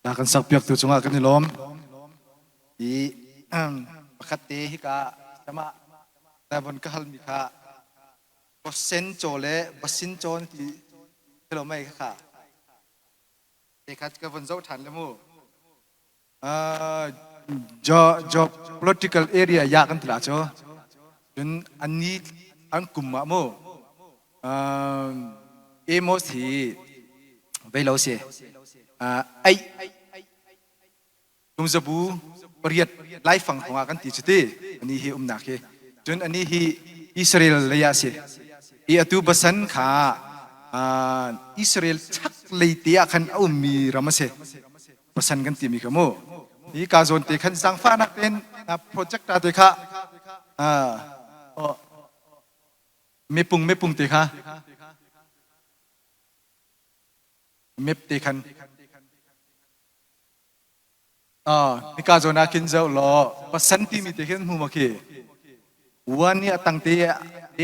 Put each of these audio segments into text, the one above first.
ลากันสักเปียกตัวจงอากันนี่ล้มอีปกติฮิกาสมาแต่บนก็ฮัลมีค่ะบสเซนโจเล่บสซินโจนที่เราไม่ค่ะเด็กก็บนเจ้าทันแล้วมู่จอ political area ยากกันตลาดจ้ะจนอันนี้อันกลุ่มอะมู่เอโมสีไปเราเสียไอลุงจะบูปริยัดไล่ฟังของอากันตีจุดที่อันนี้ฮีนักเฮจนอันนี้ฮีอิสราเอลเลยาเสียอีอัตุบัสันขาอิสราเอลชักเลยตีอาคันเอามีรามาเสียบัสันกันตีมีขโมนี่การโจนตีขันสังฟ้านักเป็นโปรเจกต์อะไรค่ะไม่ปุ่งตีค่ะไม่ตีขันนี่การโจนาคินเจ้าล้อภาษาที่มีแต่เห็นหูมาเกี่ยวันนี้ตั้งแต่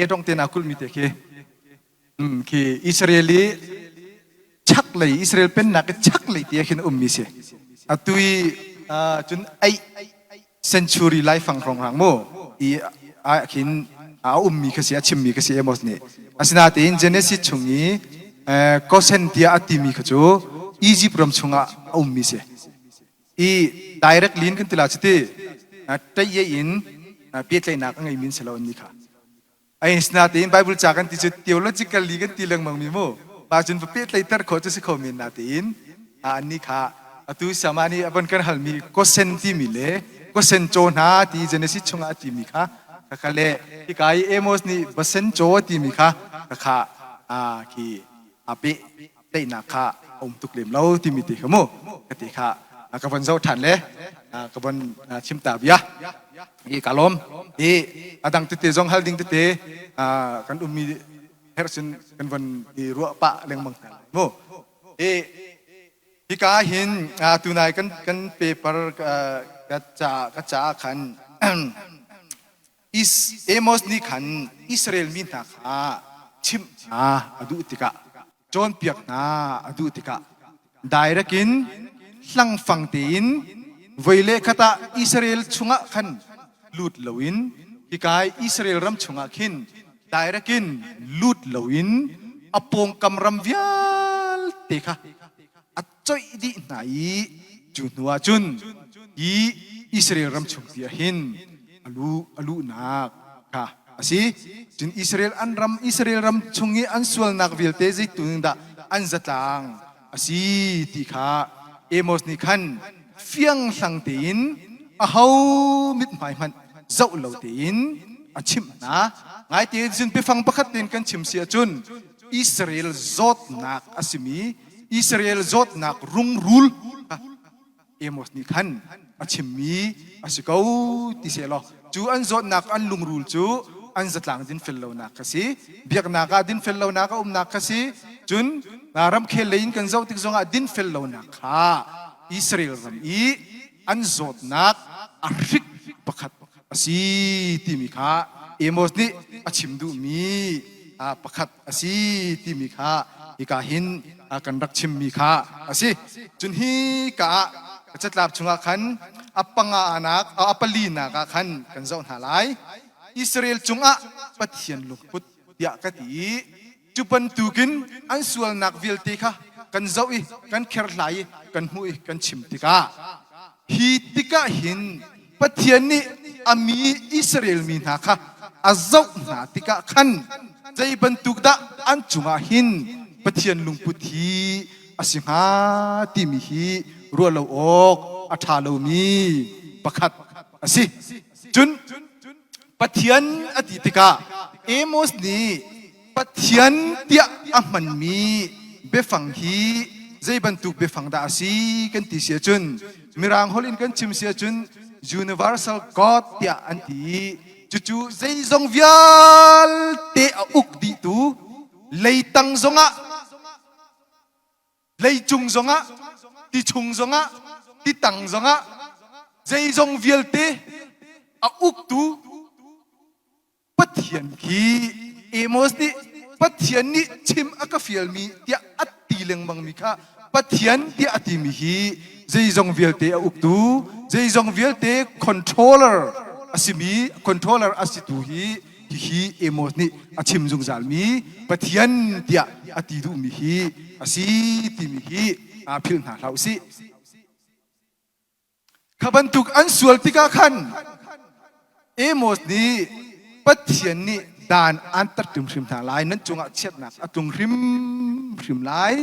ตรงเตนักุลมีแต่เกี่ยคืออิสราเอลีชักเลยอิสราเอลเป็นนักชักเลยที่เห็นมีเสียตุยจนไอเซนชูรีไลฟ์ฟังของหางโมอีเห็นมีกษีชิมมีกษีเอมอสเนี่ยอาศัยนั่นเจเนซิสชงนี้ก็เซนที่ติมีขจูอียิปต์รำชงมีเสียอีdirect link กันตลาดสิแต่ยันเปียกเลยนักไงมินสลาวันนี้ค่ะไอ้สนาตีนไบเบิลจากกันที่จุด theological link กันตีเรื่องมังมีโมบางจุดเปียกเลยแต่ขอจะสิคอมินนาตีนอันนี้ค่ะตุสามานีอันกันฮัลมีก็เซนที่มีเล่ก็เซนโจนาที่เจเนซิสชงที่มีค่ะก็เลยที่กายเอโมสนี่บัเซนโจที่มีค่ะค่ะที่เปียกเลยนักค่ะตุกเล่มเราที่มีที่ขโมกติค่ะกับวันเสาร์ทันเลยกับวันชิมตาบิยะอีกาลมอีดังติดจงฮัลดิงติดกันมีเฮร์ซินกันวันอีรัวปะเรื่องมังคันโมอีที่กาหินตุนายกันเปเปอร์กัจจาขันเอโมสนี่ขันอิสราเอลมินทักชิมอดูติกะจอนเปียกอดูติกะได้รักินหลังฟังตีนวัยเล็กตาอิสราเอลชงะขันลูดลวินที่กายอิสราเอลรำชงะขินได้รักินลูดลวินอปงกำรำวิาลเตคะอัจฉริดีนายจุนวาจุนอีอิสราเอลรำชงเตียหินอลูนักค่ะสิจุนอิสราเอลอิสราเอลรำชงงี้อันส่วนนักวิลเตจิตุนดาอันจัตางสิที่ค่ะเอโมสนี่ขันเฟียงสังตีนเขามิดหมายมันเจ้าเหล่าตีนชิมนะไงตีนจุนไปฟังประคัดตีนกันชิมเสียจุนอิสราเอลจดนักสิมีอิสราเอลจดนักรุงรูลเอโมสนี่ขันชิมมีสิเขาที่เสียหรอจูอันจดนักอันลุงรูลจูอันจัดหลังดินเฟลโลนักสิเบียกนักดินเฟลโลนักนักสิจุนนารำเคเลนกันเจ้าติกจงดินเฟลโลนักอิสราเอลรำอันจดนักอาริกประคัดสิที่มีข้าเอโมสนี่ชิมดูมีประคัดสิที่มีข้าอีกาหินกันรักชิมมีข้าสิจุนฮีกะจัดลาบชงขันอัปปังอานักอัปลีนักขันกันเจ้าหาไลอิสราเอลจงปฏิเสธลุกพุทธยากติจุบันตุกินอันส่วนนักวิลติค่ะกันเจ้ากันเคร์ไลกันหุยกันชิมติกาฮีติกาหินปฏิเสธนี่อามีอิสราเอลมีนักค่ะอาเจ้านาติกาขันใจบันตุกดาอันจุงหินปฏิเสธลุงพุทธีอาสิงหาติมีฮีรัวเราออกอัฐาเรามีประคัดอาสิจุนปฏิเสธอดีติกาเอโมสนี่ปฏิเสธเดียอามันมีเบฟังฮีใจบรรทุกเบฟังดาสีกันติเสียจุนมีรางฮอลินกันชิมเสียจุน universal God เดียอันที่จู่ๆใจจงวิาลเตออุกดิตูเลยตังจงะเลยจุงจงะที่จุงจงะที่ตังจงะใจจงวิาลเตออุกตูปฏิเสธฮีเอโมสนี่ปฏิเสธนี่ชิมอักฟิลมีที่อัตติเลงบังมิค่ะปฏิเสธที่อัติมีฮี zei zong vialte uktu zei zong vialte controller asimi controller asitu hi emos ni achim jung zalmi pathian tia ati du mi hi asi ti mi hi a phil na lau si khabantuk an sual tika khan emos ni pathian ni dan antar tum hrim thang lai nan chunga chet nak atung hrim lai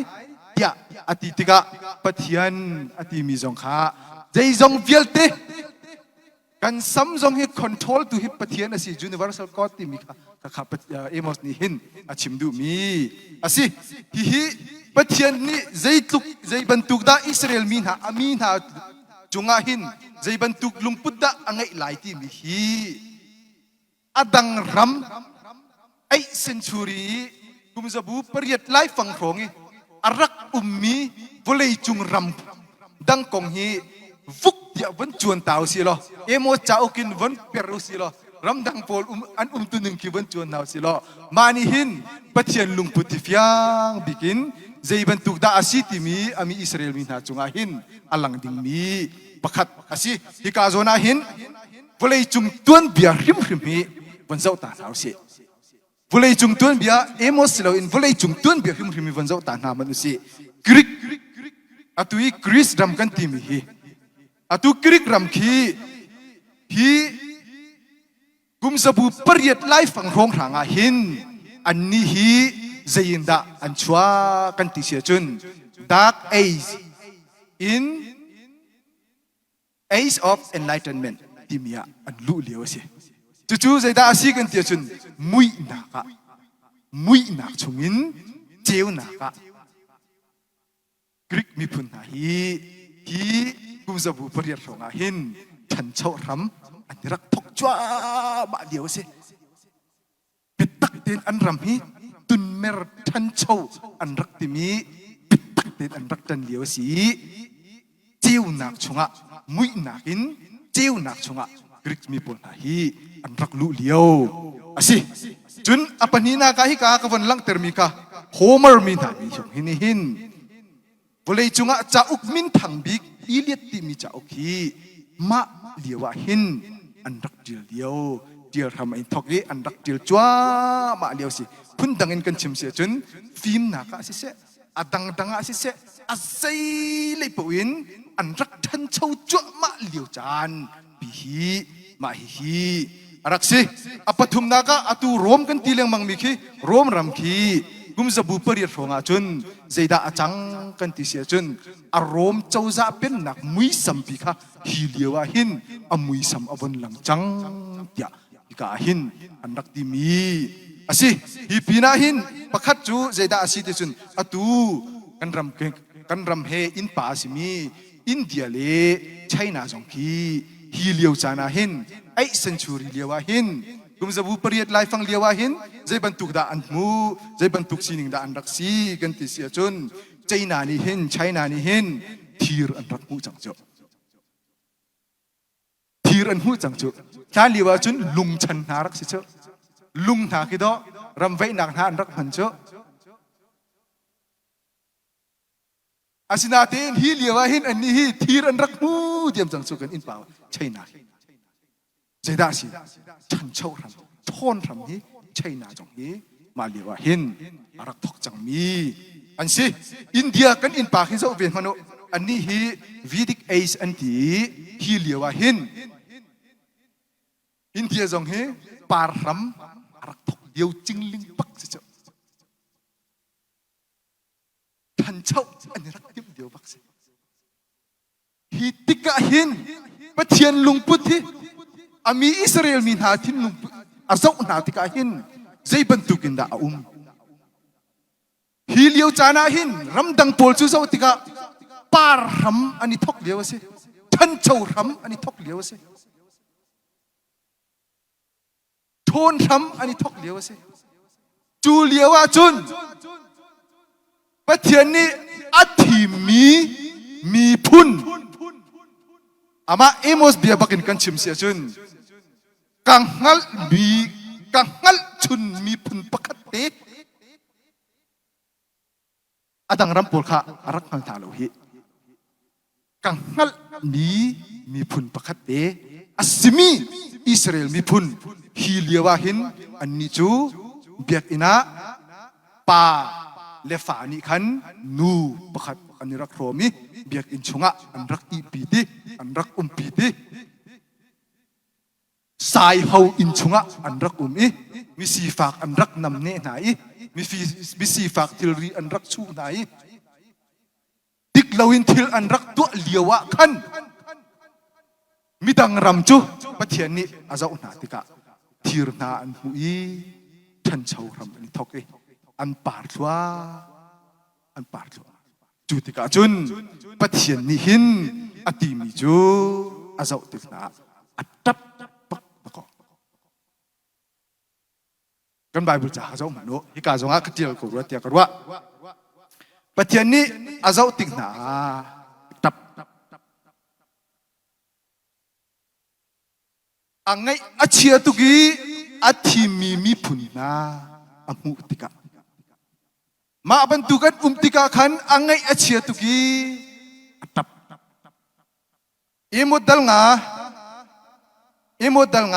tia ati tika pathian ati mi jong kha zei jong vialte kan samjong hi control tu hi pathian asi universal god ti mi kha emos ni hin achim du mi asi hi pathian ni zei bantuk da israel min ha amin ha chunga hin zei bantuk lungput da angai lai ti mi hi adang ram ai century kumzabu pariat lai fang khongi arak ummi volei chung ram dang kong hi vuk dia vẫn chuồn tàu xí lo em ô cháu kinh vẫn peru xí lo ram dang pol an tu ning ki vẫn chuồn nào xí lo mani hin pathian lung puti fiang bikin zei ban tuk da asi ti mi ami israel min ha chunga hin alang ding mi pakhat asi hi ka zona hin volei chung tuan bia hrim mi van zau ta nào xí volei chung tuan bia emos lo in volei chung tuan bia hrim mi van zau ta na manu si greek atui chris ram kan ti mi hi atu krik ram khi hi kumsabu pariat lai fang rong ranga hin anni hi zayinda anchwa kan ti sia chun dark age in age of enlightenment timia an lu leo se chu zaida asi kan ti chun mui na chungin cheu na ka krik mi phun na hi kumzabu pariat ronga hin chan chau ram anirak thok chwa ma liao se pitak ten an ram hi tun mer chan chau an rak ti mi pitak ten an rak tan liao si chiu nak chunga mui nakin chiu nak chunga grik mi pol na hi an rak lu liao asi chun apanina ka hi ka kawan lang termika homer min ha mi hin volei chunga cha uk min thang bik iliat ti mi cha okhi ma liwa hin anrak dil dio dil ram in thoki anrak dil chwa ma liao si phun dangin kan chim se chun film na ka si se adang danga si se asai le powin anrak than chau chwa ma liao chan bi hi ma hi araksi apathum na ka atu rom kan tileng mang mi khi rom ram khi kumzabu pariat ronga chun zeida achang kan ti sia chun arom chauza pen nak mui sam pi kha hiliwa hin amui sam abon lang chang tia ka hin anak ti mi asi hi pina hin pakhat chu zeida asi te chun atu kan ram he in pa asimi india le china jong ki hiliu chana hin ai century lewa hin kumzabu pariat lai fang lewa hin zai bantuk da anmu zai bantuk sining da anrak si kan ti sia chun china ni hin thir anrak mu changcho thir an hu changcho ta lewa chun lung chan narak si cho lung na ki do ram vai nak na anrak phan cho asina ten hi lewa hin anni hi thir anrak mu diam changcho kan in pa china zeida si chan chau ram thon ram hi china jong hi ma liwa hin arak thok chang mi an si india kan in pa hin zo ven mano ani hi vedic age anti hi liwa hin india jong hi par ram arak thok diu chingling pak si cho chan chau ani rak diu pak si hi tika hin pathian lungput hi ami israel min ha thin lung azau na tika hin zai bantukin da hiliu chana hin ramdang pol chu zo tika par ram ani thok leo se than chau ram ani thok leo se thon ram ani thok leo se chu lewa chun pathian ni athi mi phun ama emos bia bakin kan chim sia chun kangal chun mi phun pakhat te adang ram pol kha arak hang tha lo hi กังฮัลมีพุนประคัดเตอัสมีอิสราเอลมีพุนฮิเลียวาหินอันนี้จูเบียกอินะปาเลฟานิขันนูประคัดอันนี้รักโรมีเบียกอินชงะอันรักอีปีติอันรักปีติสายเฮาอินชงะอันรักอีมีสีฝากอันรักนำเนไหนมีสีฝากทิลรีอันรักชูไหนดิกลาวินทิลอันรักตัวเลียวะขันมีดังรำจูปะเทียนนี้อาจจะอุณาติกะทีรนาอันหุยทันเชาวรำอันนี้ทอกอันปาร์ทัวจูติกะจุนปะเทียนนี้หินอติมิจูอาจจะอุติกนาอัตตับปักปะกอกันไบเบิลจ้าอาจจะอุมานุฮิกาจงอาคติลกุรติยากรัวปะเทียนนี้อาจจะอุติกนาตับอังไงอาเชียตุกีอาทิมีพุนนาอามุติกะมาบันตุกันติกะขันอังไงอาเชียตุกีตับเอโมดัลง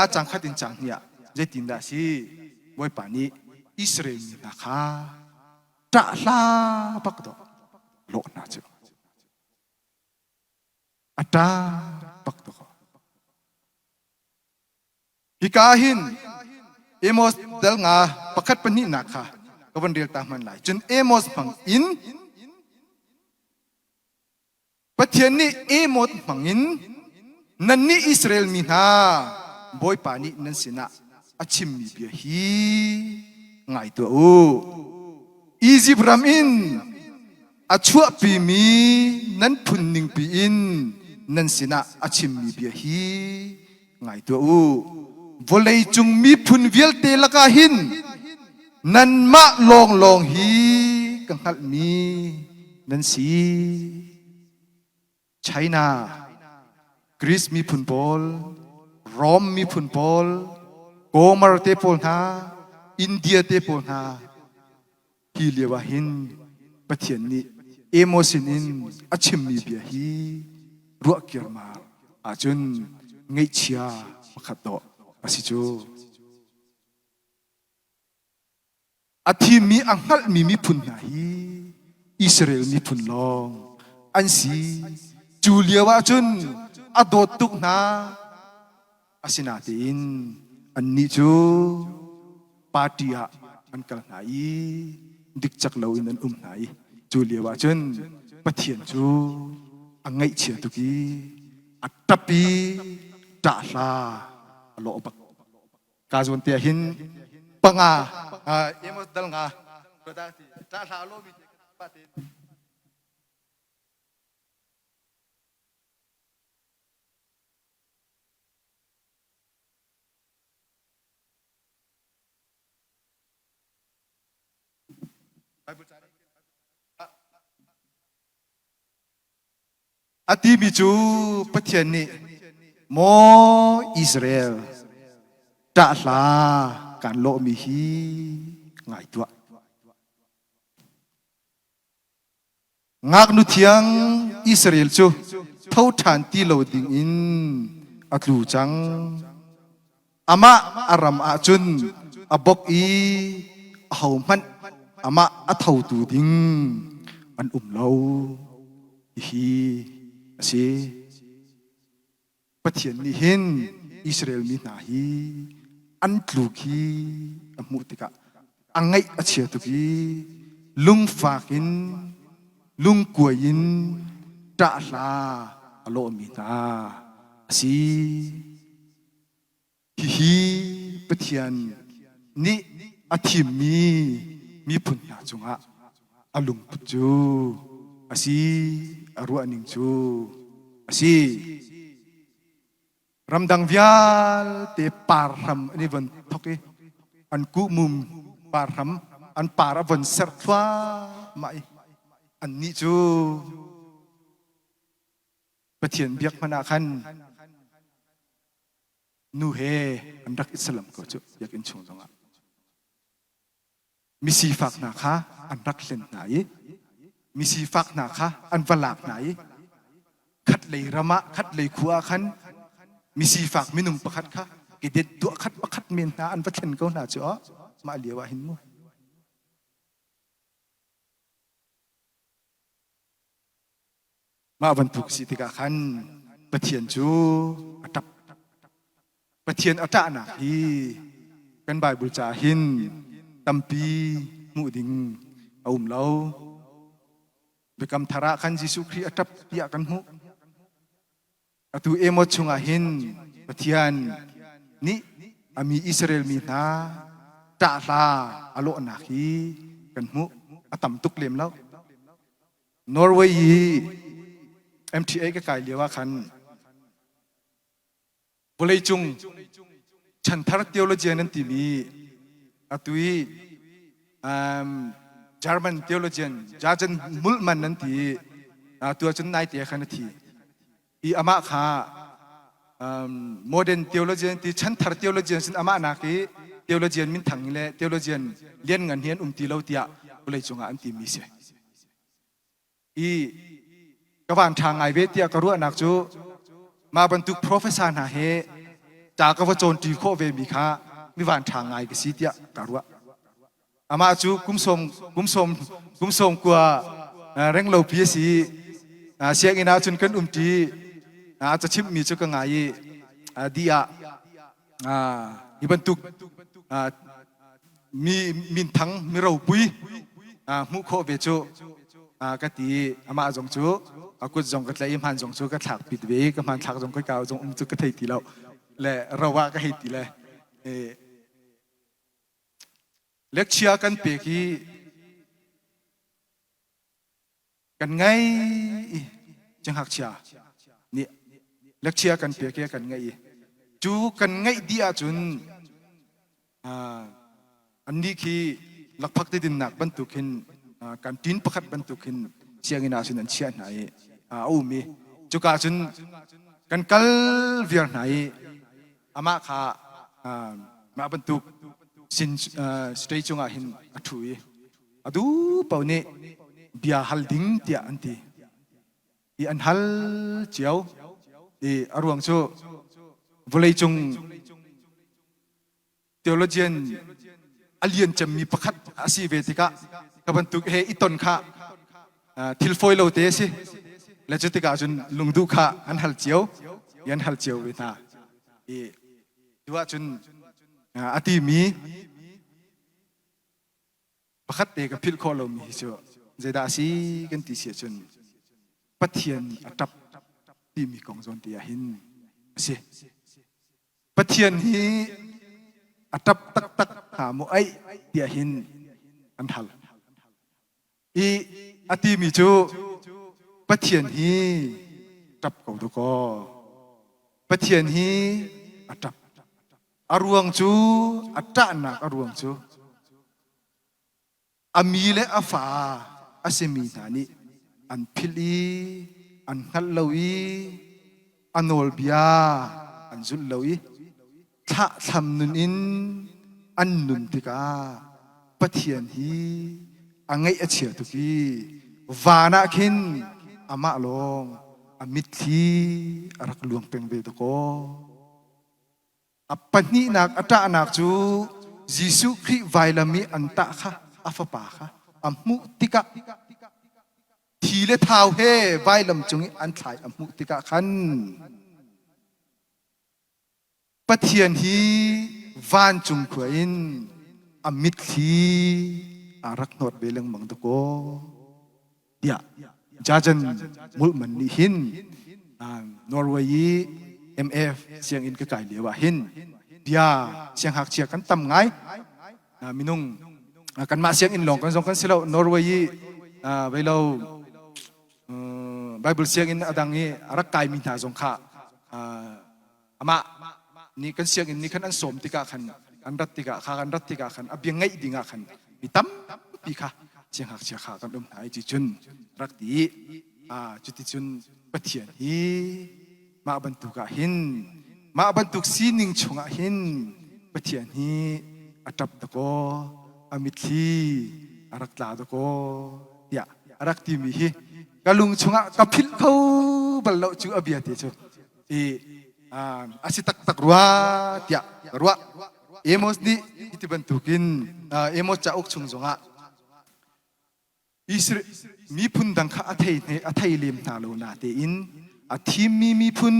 าจังขัดินจังเนี่ยเจตินดาซีไว้ปานี้อิสราเอลนะคะจะลาปักดอกโลกน่าจะอัตตาปักดอกฮิกาหินเอโมสเดลงาประคัดปนินักค่ะก็วันเรียกตามมันไหลจนเอโมสพังอินปะเทียนนี่เอโมสพังอินนันนี่อิสราเอลมีนาบอยปานีนันสินะอาชิมมีเบียฮีไงตัวอียิปต์รามินอาชัวปีมีนันพุนนิงปีอินนันสินะอาชิมมีเบียฮีไงตัววอลเลยจุงมีพุนเวลเตลกาหินนันมะลองฮีกังหัลมีนันสีไชน่ากรีซมีพุนบอลโรมมีพุนบอลโกมาร์เตปอลนาอินเดียเตปอลนาฮิเลวาหินปะเทียนนี้เอโมซินินอาชิมมีเบียฮีรัวเกียร์มาอาจุนไงเชียมาขัดดอกอาศิจูอาทิมีอังฮัลมีพุนนาฮีอิสราเอลมีพุนลองอันสีจูเลียวาจุนอดตุกนาอาศินาตินอันนี้จูปาติยาอันกัลนายดิกจักเลวินันนายจูเลียวาจุนปะเทียนจูอังไงเชียตุกีอัตตปีจ่าลาโลบักกาจวนเตียหินปังเอมดัลงาประดาสิจ่าลาโลบิปะเตอาทิมิจูปะเทียนนี่โมอิสราเอลจ่าลาการโลมีฮีไงตัวงักนุเทียงอิสราเอลจูเท่าฐานที่เราดิ่งอินอัตลูจังอามาอารามอาจุนอบกอีเฮามันอามาอัตเท่าตูดิ่งอันเราฮีสิปะเทียนนี่เห็นอิสราเอลมีนาฮีอันตลูกีอมุติกะอังไงอาเชียตุกีลุงฝากินลุงกวยนตะลาอโลมีนาสิฮีปะเทียนนี่อาทิมีพุนยาจงะอลุงปุจูอาศิอรัวนิงจูอาศิรำดังวิาลเตปารัมนี่วันทอกอันกุมุมปารัมอันปาระวันเสร์ทวาไม่อันนี้จูปะเทียนเบียกพนาคันนูเฮอันรักอิสลามก็จูอยากอินชงจังอ่ะมิสีฟักนะคะอันรักเล่นไหนมีสีฟักนะคะอันวลากไหน ขัดเลยระมะขัดเลยขัวขันมีสีฝากมีนุ่มประคัดค่ะกิเด็ดตัวขัดประคัดเมียนนาอันประเทศก็น่าจะมาเลียวหินมูมาบรรทุกสิทธิกาขันประเทียนจูอัตับประเทียนอัตานาฮีกันใบบุจาหินตัมปีมุดิงอาเล่าเบกำธาระขันยิสุครีอัตับยากันหูอตุเอโมชงอาหินประเทียนนี่อามีอิสราเอลมีนาตาลาอโลนาฮีกันหูอัตัมตุกเลมแล้วนอร์เวย์ MTA ก็กลายเรียกว่าคันบริจุงฉันทาร์เทโอโลจีนั้นที่มีอัตุยจาร์มันเทโอโลจีนจาจันมุลมันนั้นที่ตัวจันนายเตียขันที่อีอามาค่ะโมเดิร์นเทโอโลจีนที่ฉันทาร์เทโอโลจีนสินอามานักเทโอโลจีนมินทั้งเลยเทโอโลจีนเลี้ยงเงินเฮียนตีเลาเตียบริจุงอันที่มีเสียอีกวันทางไอเวทีกรู้นักจูมาบรรทุก professor นะเฮจากกวจนตีโคเวมีค่ะมีวันทางไอก็สิเตียกรู้อามาจูกุมสมกว่าเร่งเราพีซีเสียงอินาจนกันตีอาจจะชิมมีจุกงไงดีอีบรรทุกมีทั้งมีเราปุยมุโคเวจูก็ตีอามาจงจูกูจงก็เลยมันจงจูก็ถักปิดเวก็มันถักจงก็เก่าจงจุก็ให้ตีเราและเราว่าก็ให้ตีเลยเล็กเชียกันเปียกีกันไงจังหักเชียนี่เล็กเชียกันเปียกีกันไงจูกันไงดีอาจุนอันนี้คือหลักพักที่ดินหนักบรรทุกหินการดินประคัดบรรทุกหินเชียงอินาสุนันเชียนไหนมีจุกาจุนกันกัลเวียร์ไหนอามาค่ะมาบรรทุกสินสเตจงอาหินอัฐุยอดูเป่าเนี่ยเบียฮัลดิงเตียอันตีอีอันฮัลเจียวอีอารวงโชวลัยจงเทโอโลจีนอเลียนจะมีประคัดอาศิเวติกะกับบรรทุกเฮอิตอนค่ะทิลฟอยโลเตสิและจุดที่กาจุนลุงดูค่ะอันฮัลเจียวยันฮัลเจียวเวทาอีตัวจุนอาทิมีประคัดเตกับพิลโคลมีชัวเจดาสีกันติเสียจุนปัทเทียนอัตับที่มีกองจนตีหินสิปัทเทียนฮีอัตับตักหาโมไอตีหินอันฮัลอีอาทิมีจูปัทเทียนฮีตับกองตุกอปัทเทียนฮีอัตับอารวงจูอัตตานักอารวงจูอามีเลอาฟาอาเซมีนานีอันพิลีอันฮัลลวีอันโอลเบียอันจุลลวีถ้าทำนุนอินอันนุนติกาปัทเทียนฮีอังไงเอเชียตุกีวานาคินอามาลงอามิตรีอารักลวงเป็งเบตุโกอัปปนินักอัตตานักจูยิสุคริไวลามีอันตะค่ะอัฟปาค่ะอัมมุติกะทีเลท้าวเฮไวลำจงอันถ่ายอัมมุติกะขันปะเทียนฮีวานจุงขวินอามิตรีอารักนอดเบลังมังตะโกเดียจาจันมุลมันนี่หินนอร์เวย์ MF เสียงอินก็ไกลเลียวหินเดียเสียงหักเชียกันต่ำไงมินุงกันมาเสียงอินหลงกันส่งกันสิเรานอร์เวย์ไปเราไบเบิลเสียงอินอดังนี้รักกายมินทาสงข้าอามานี่กันเสียงอินนี่ขันอันสมติกาขันอันรัตติกาข้ากันรัตติกาขันอเบียงไงดิ่งขันมีตั้มปีข้าเสียงหักเชียข้ากันดมหายจิจุนรักดีจุดจุนปะเทียนฮีมาบรรทุกหินมาบรรทุกซีนิงชงหินปะเทียนฮีอัตับตะโกอามิทีอารักลาตะโกยาอารักทีมีฮีกะลุงชงกับพิลเขา บลจูอเบียติจูอีอาศิตักรัวเตียรัวเอโมสนี่ที่บรรทุกินเอโมสจะอกชุงจงะอิสรามีพุนดังข้าอัฐิลิมนาโลนาเตอินอาทิมีพุน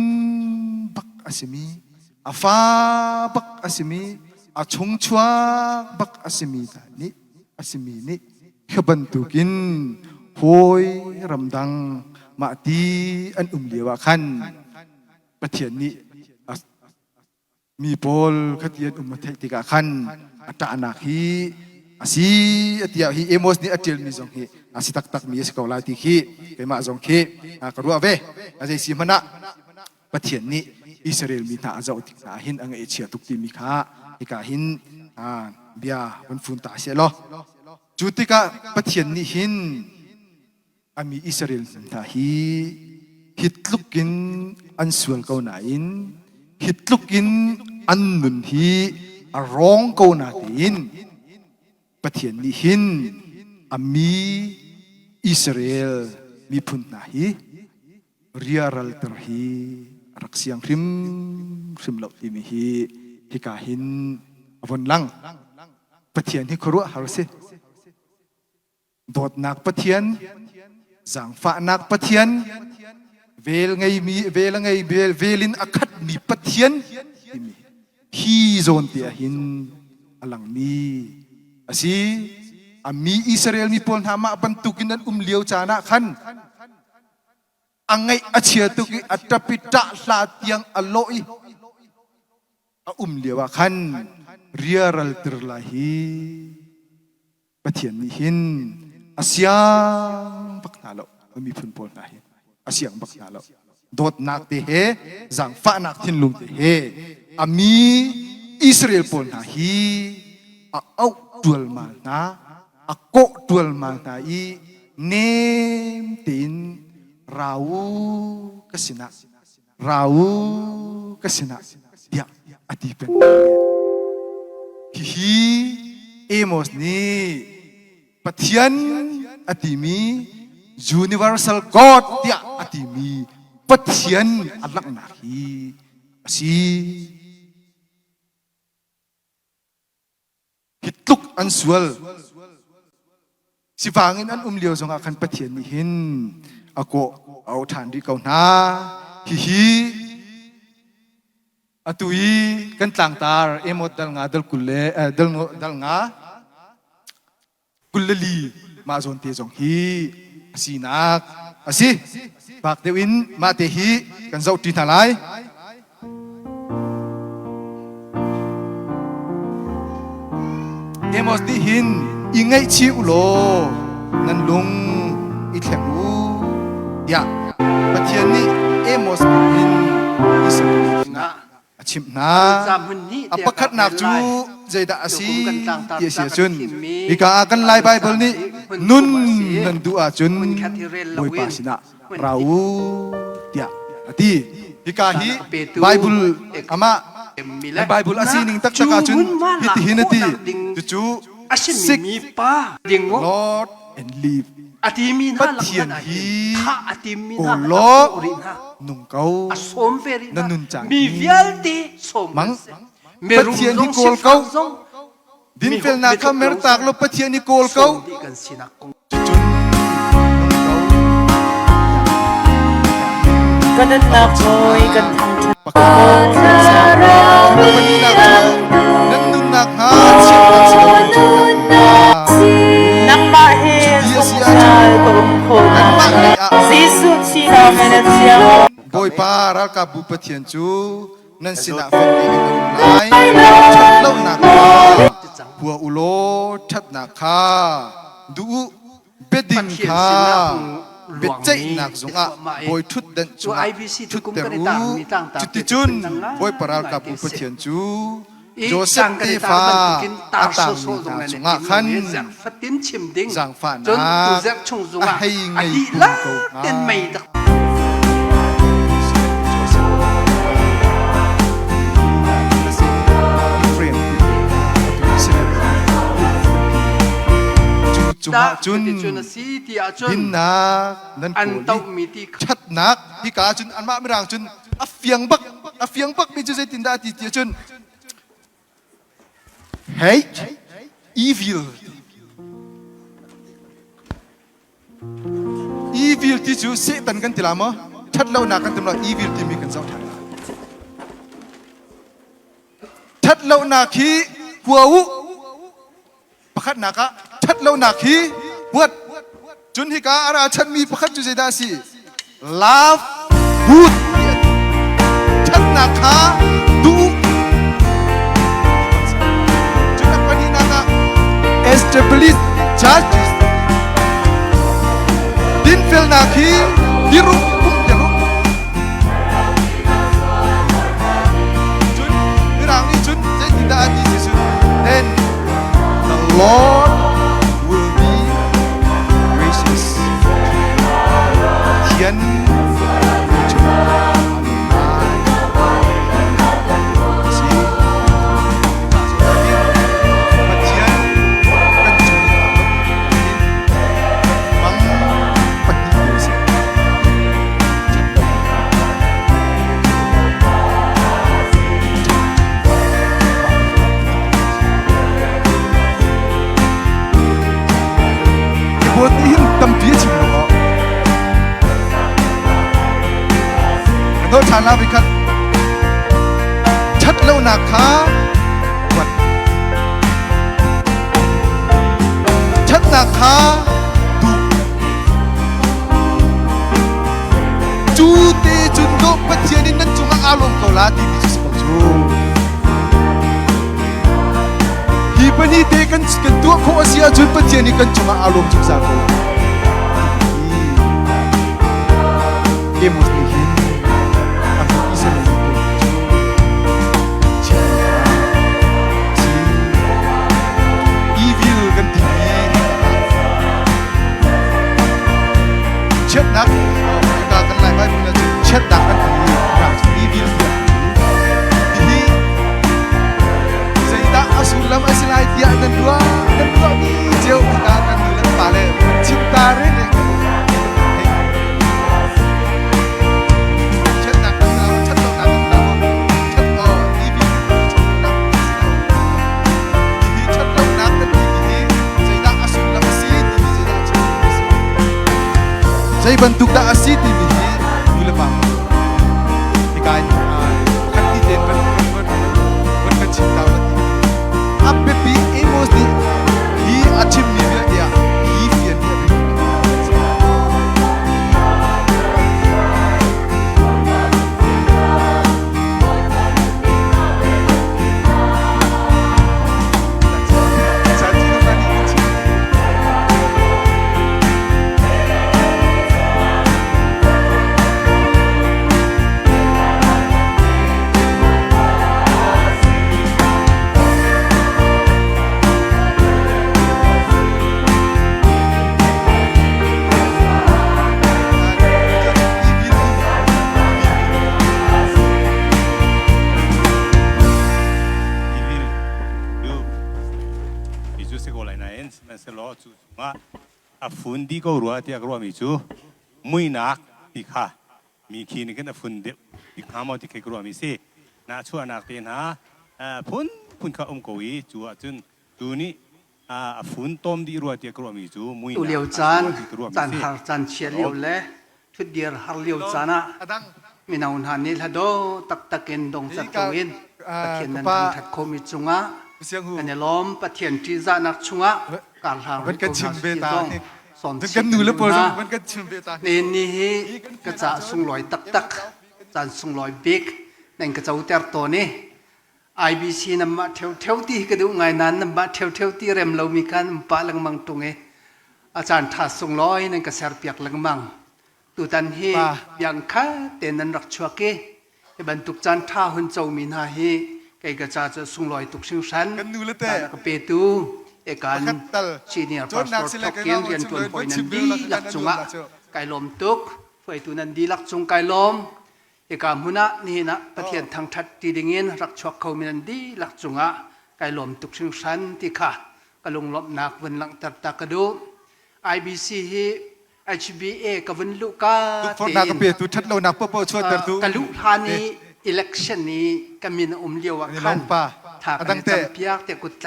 บักอาสิมีอาฟ้าบักอาสิมีอาชงชัวบักอาสิมีตานี่อาสิมีนี่ขบันตุกินโหยรำดังมาตีอันเลียวขันประเทศนี้มีโพลขัดเย็นมาเทติกาขันอัตอานาคีอาศัยอัตยาฮีเอโมสนี่อัตเจลมีจงฮีอาศัยตักมีสกอลาติคีเปมาจงฮีกรัวเวอาศัยสิมันนะประเทศนี้อิสราเอลมีท่าอาจจะอุติกาหินอังเอเชียตุกติมิกาอิกาหินเบียวันฟุนตาเสลอจุติกาประเทศนี้หินอามีอิสราเอลท่าฮีฮิตลุกินอันสวลเกาหนาอินฮิตลุกินอันนุนฮีอร้องเกาหนาอินประเทศนี้หินอามีอิสราเอลมีพุนนาฮีเรียรัลตรฮีรักเสียงริมเหล่าที่มีฮิกาหินวันลังประเทศนี้ครัวฮารุเซโดดนักประเทศสังฟ้านักประเทศเวลไงมีเวลไงเวลินอคัดมีประเทศฮีโซนเตียหินอลังมีอาศัยอามีอิสราเอลมีพลธรรมะบรรทุกินันเลียวจานะขันอังไงอาเชียตุกิอัตปิตะลาเตียงอโลอีเลียวขันเรียรัลตรลาฮีประเทศนี้หินอาเซียงบักนาโลมีพลพลนาหินอาเซียงบักนาโลโดดนักเตเฮจังฟ้านักทินลุงเตเฮอามีอิสราเอลพลนาฮีเอาตัวมานะโกตัวมานะอีเนมตินเรากสินะเรากสินะเดียอดีเป็นฮีเอโมสนี่ปะเทียนอดีมี universal God เดียอดีมีปะเทียนอัลลักนาฮีสิฮิตลุกอันสวลสิฟางินอันเลียวจงอาคันปะเทียนนี่หินอโกเอาฐานดีเกาหน้าฮิอตุยกันต่างตาเอโมดัลงาดัลกุลเลดัลงากุลเลลีมาจนเตจงฮีสีนักสิปากเดวินมาเตฮีกันเจ้าตีทลายเอโมสดีหินอิงไงชิวโลนันลุงอิเทมูยาประเทศนี้เอโมสหินอิสราเอลนะชิมนาอัปคัดนักจูใจดาสีเยเสียจุนอีกากันไลไบเบิลนี้นุนนันดูอาจุนบอยปาสินะเราเดียอดีอีกาฮีไบเบิลอามาไบเบิลอาศีนิงตักตะกาจุนฮิตหินตีจูsick Lord and live ปัจเจียนฮีโอโลนุ่งเกานันนุนจังมังปัจเจียนฮีโกลเกาดินเฟลนักเมรตากลปัจเจียนฮีโกลเกาจุนกันนับโอยกันทำปากกาวันนี้นักนันนุนนักหาชิบนักสินักมาเฮสงสารตรงคนสิสุดสิราเมนเซียบอยปารักกับบุปผิยนจูนั่นสินะฟังดีกันไลชัดเล่านักหัวอุโลชัดนักข้าดูเบดินข้าเบ็ดใจนักสงะบอยทุดดันจูทุดเตรูจุดที่จุนบอยปารักกับบุปผิยนจูโจเซฟเตฟาอาตังนาสงะขันจังฟ้านาให้ไงคุณเขา จุงะจุน จุนสีที่อาจุ ดิ น นนักนั่น อัน โก เต้า ลี มีที่ ชัดนักที่กาจุนอันมาไม่รังจุนอัฟเฟียงบักมีจุดใจตินดาติเตียจุน hate evil evil ที่จูเสตันกันติลามะชัดเล่านักกันติมละ evil ที่มีกันเจ้าทันชัดเล่านักฮีหัวอุประคัดนักะชัดเล่านักฮีวัดจุนฮิกาอาราชันมีประคัดจุใจดาสี love good ชัดนักะดูจุนักปนินักะ establish judges ดินเฟลนักฮีดิรุปุมเดรุจุนมิรังนี่จุนใจติดาดีที่สุด then the Lord will be gracious เขียนจุนสิมาเขียนกันจุนมังปฏิบัติสิIbutin tampia chimno Ando chana bikat chat lo na kha wat chat na kha du chu te chun do pathian in nan chunga alom ko la ti bi chu chu hi pani te kan tu ko asia chun pathian ni kan chunga alom chu sa ko ke mos ni hin ang isa na ko evil kan ti chat nak ka kan lai bai na chat dak kan ti ra evil hi Zaida asulam asilai dia dan dua ni jauh kita akan lihat pale cinta rene cetak lawan cetak lawan cetak evil cetak nak ini Zaida asulam asit ini Zaida saya bentuk dak asit ini dulu pam ikan kan tidak cinta Ape pi emos di hi achim ni dia hi fian dia bi Janji nani kecil Fundi ko ruwa tiak ruwa mi chu mui nak ti kha mi khi ni kan fun de ti kha mo ti kai ruwa mi se na chu anak te na phun kha ko wi chu a chun tu ni fun tom di ruwa tiak ruwa mi chu mui ตุเลียวจานจานหาจานเชียเลียวเล่ทุดเดียร์หาเลียวจานะ adang มีนาวหันนี่ละโดตักตะเกนดงสักตัวอินปะเทียนนั้นทัดโคมิจุงะ siang hu อันนี้ล้อมปะเทียนที่จานักชุงะการทาง มันก็ชิมเบตานี่ สอน ถึงกันหนูแล้วปอมันก็ชิมเบตา นี่ก็จะสุงลอยตักจานสุงลอยบิ๊กนั่นก็จะอุตรตัวนี้ IBC นำมาเที่ยวที่ก็ดูไงนั้นนำมาเที่ยวที่เร็มเรามีการปะลังมังตรงเออาจารย์ทัดสุงลอยนั่นก็เสียเปียกลังมังตุตันเฮยังค่าแต่นั้นรักชัวเกบรรทุกจานท่าหุ่นเจ้ามีนาเฮไก่กระจาจะสุงลอยตุกชิงชัน กันหนูแล้วแต่ ก็เปตูเอการชีเนียร์พาสปอร์ตทอกเกนเรียนตัวปอยนันดีหลักจุงะไก่ลมตุกไฟตัวนันดีหลักจุงไก่ลมเอกามุนะนี่นะประเทศทางทัดตีดิ่งเงินรักชัวเขามีนันดีหลักจุงะไก่ลมตุกชิงชันที่ค่ะกะลงลบนักวันหลังตัดตากระดู IBC ฮี HBA กับวันลุกา ทุกคนนักเปียตุทัดเรานักเพื่อช่วยตัวตุ กะลุทานี้ election นี้ก็มีอมเลียวขันถ้ากันจำเปียกแต่กุดใจ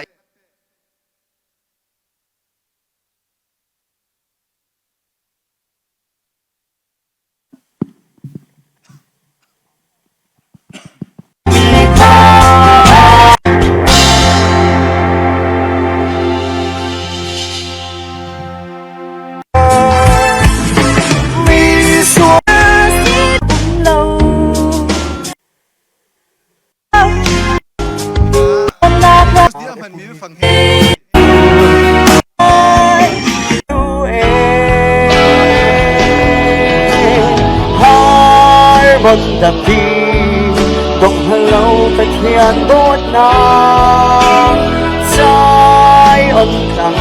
เดี๋ยวมันมีฟัง บนดับดีต้องให้เราไปเขียนบทน้ำใจอ่อนครั้ง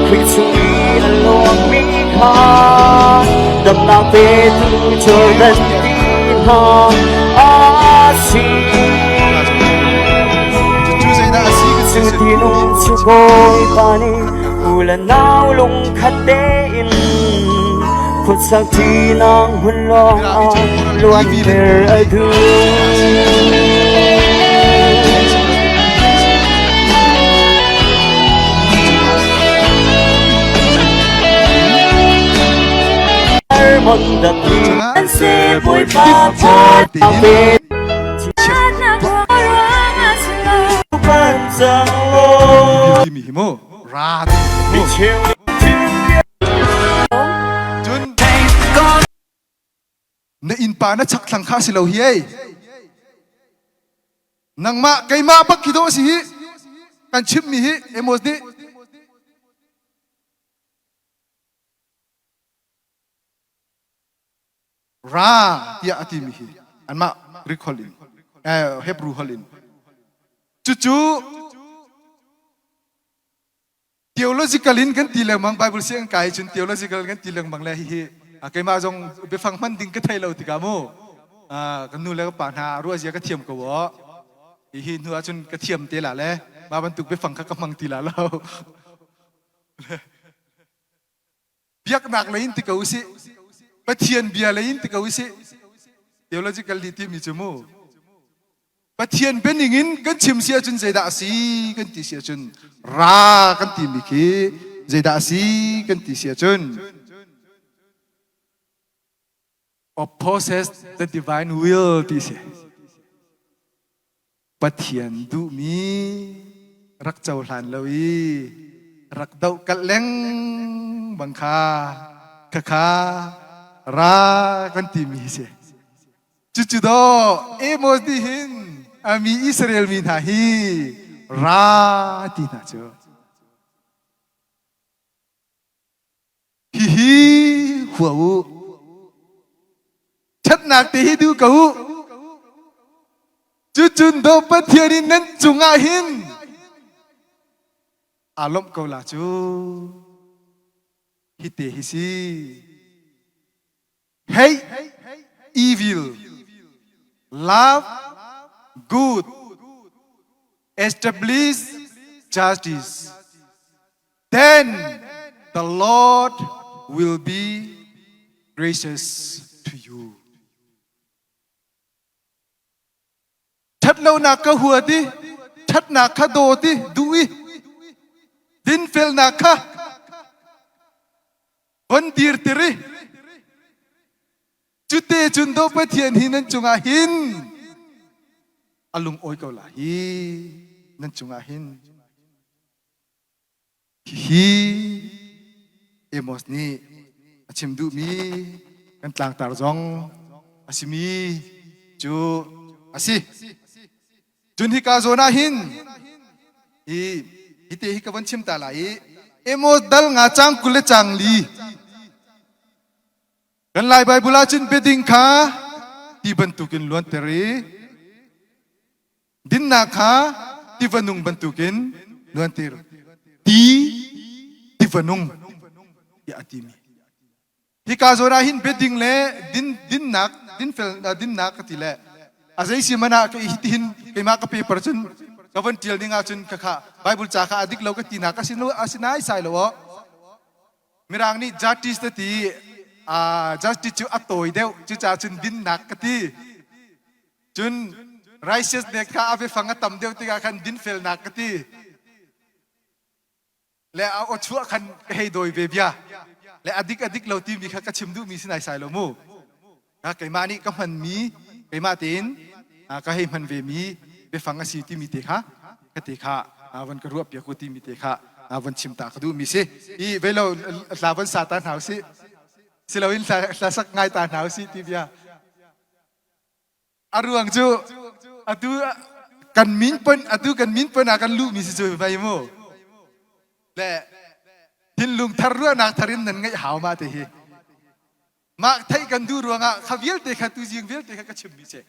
คือช่วยอันลวงมีค่าดำน้ำไปถึงเจอดันดีหางอาชี จุด ที่นุ่มชุบอยปานีอุลนาวลงคัดเดอินพุทธสักทีนางหุ่นลองอาล้วนเมื่อดูหมดดับที่เสียบุยปาพอดเอาไปบ้านจังโล ที่มีหิมะราดิจุนในอินปานะชักสังข้าสิเราเฮียนังมาไกมาปักขิโดสิฮิกันชิมมีฮิเอโมสนี่ราที่อาทิมีฮิอันมากริกฮอลินเฮบรูฮอลินจู่theological in kan tilang mang Bible siang kai chun theological kan tilang mang le hi kai ma jong be phang man ding ka thai lo tika mo kan nu le ka pa na ru asia ka thiam ko wo hi nu a chun ka thiam te la le ma ban tuk be phang ka ka mang ti la lo biak nak le in tika usi pa thian bia le in tika usi theological li ti mi chumoปะเทียนเป็นอย่างนี้กันชิมเสียจนใจด่าสีกันตีเสียจนรากันตีมิคีใจด่าสีกันตีเสียจน opposes the divine will ตีเสียปะเทียนดูมีรักเจ้าหลานเลวีรักเดากัดเล้งบังคาคารากันตีมีเสียจุดๆดอเอโมสดีหินอามีอิสราเอลมีนาฮีราตีน่าเจอฮิหัวอูชัดนักตีให้ดูกูจุดๆดอปะเทียนินนั้นจุงอาหินอารมณ์กูลาจูฮิเตฮิซีhate evil love good establish justice then the Lord will be gracious to you ชัดแล้วนักหัวดิชัดนักโดดิดูอีดินเฟลนักคนตีร์ติริจุดเตจุนโดปะเทียนหินนั่นจงอาหินอลุงโอยเกาลาฮีนั่นจงอาหินฮีเอมอสนี่อาชิมดูมีกันต่างตาจงอาชิมีจูอาซิจุนฮิกาโซนาหินฮิเตฮิกาวันชิมตาลายเอมอสดัลงาจังกุเลจังลีกันไล่ใบบุลาจินเบดิงขาที่บรรทุกินล้วนเตรีดินนาขาที่วนุงบรรทุกินล้วนเตรีที่วนุงยาติมีฮิกาโซราหินเบดิงเล่ดินนักดินเฟลดินนักกติเล่อาศัยสิมานาก็อิทินก็มาก็เปเปอร์จนก็วันเทียนนี่งาจนข้าใบบุลจ่าข้าอดิกเราก็ตีนักก็สิโนอาศินัยใส่แล้ว mi rang ni justice te ti justice chu atoi deu chu cha chun bin nak ka ti chun righteousness ka ave fanga tam deu ti ka khan bin fel nak ka ti le a o chua khan hei doi ve bia le adik lo ti mi kha ka chim du mi sinai sai lo mu ka kai ma ni ka man mi kai ma tin ka hei man ve mi be fanga si ti mi te kha ka te kha awan ka ruap ya ku ti mi te kha awan chim ta ka du mi se I ve lo lawan satan hau si silawin la sak ngai ta hau si ti bia aruang chu atu kan min pon akan lu mi si chu bai mo le tin lung tharua nak tharin nan ngai hau ma te hi ma thai kan du ruanga khaviel te kha tu jing vel te kha ka chim mi che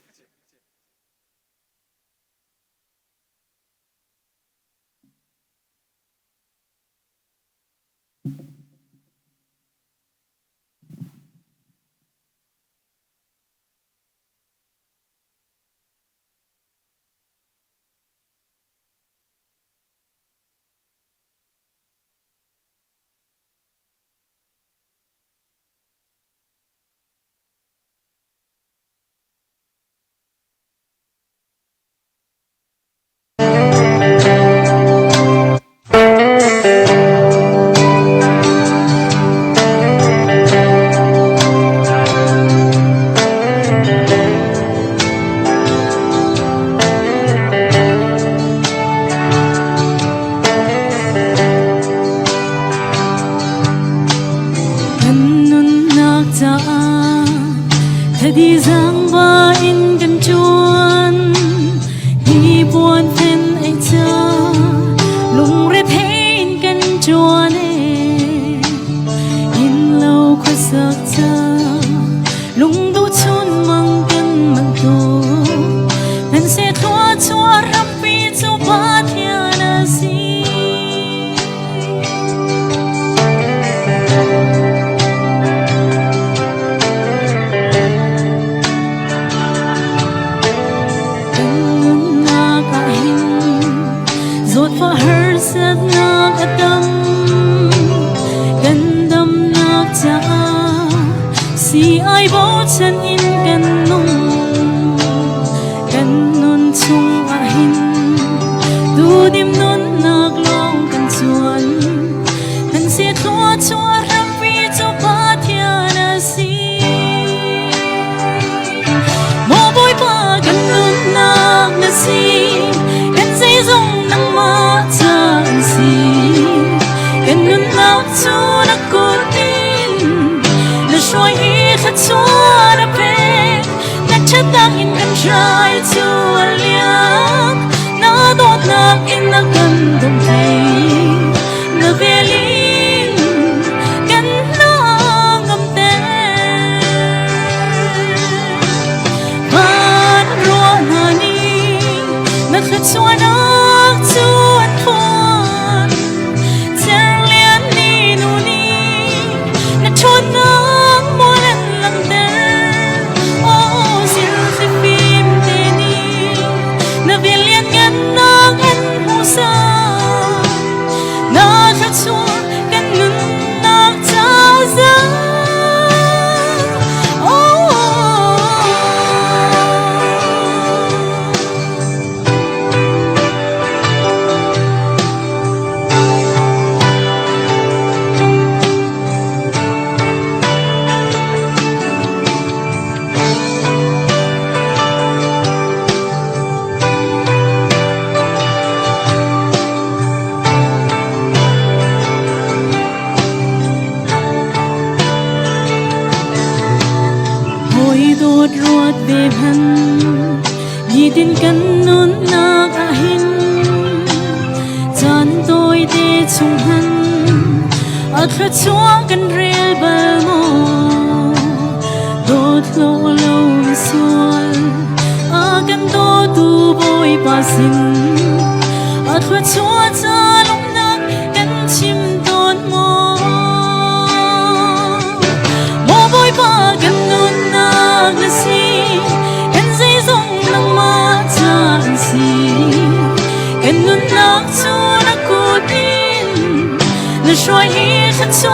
那说一生错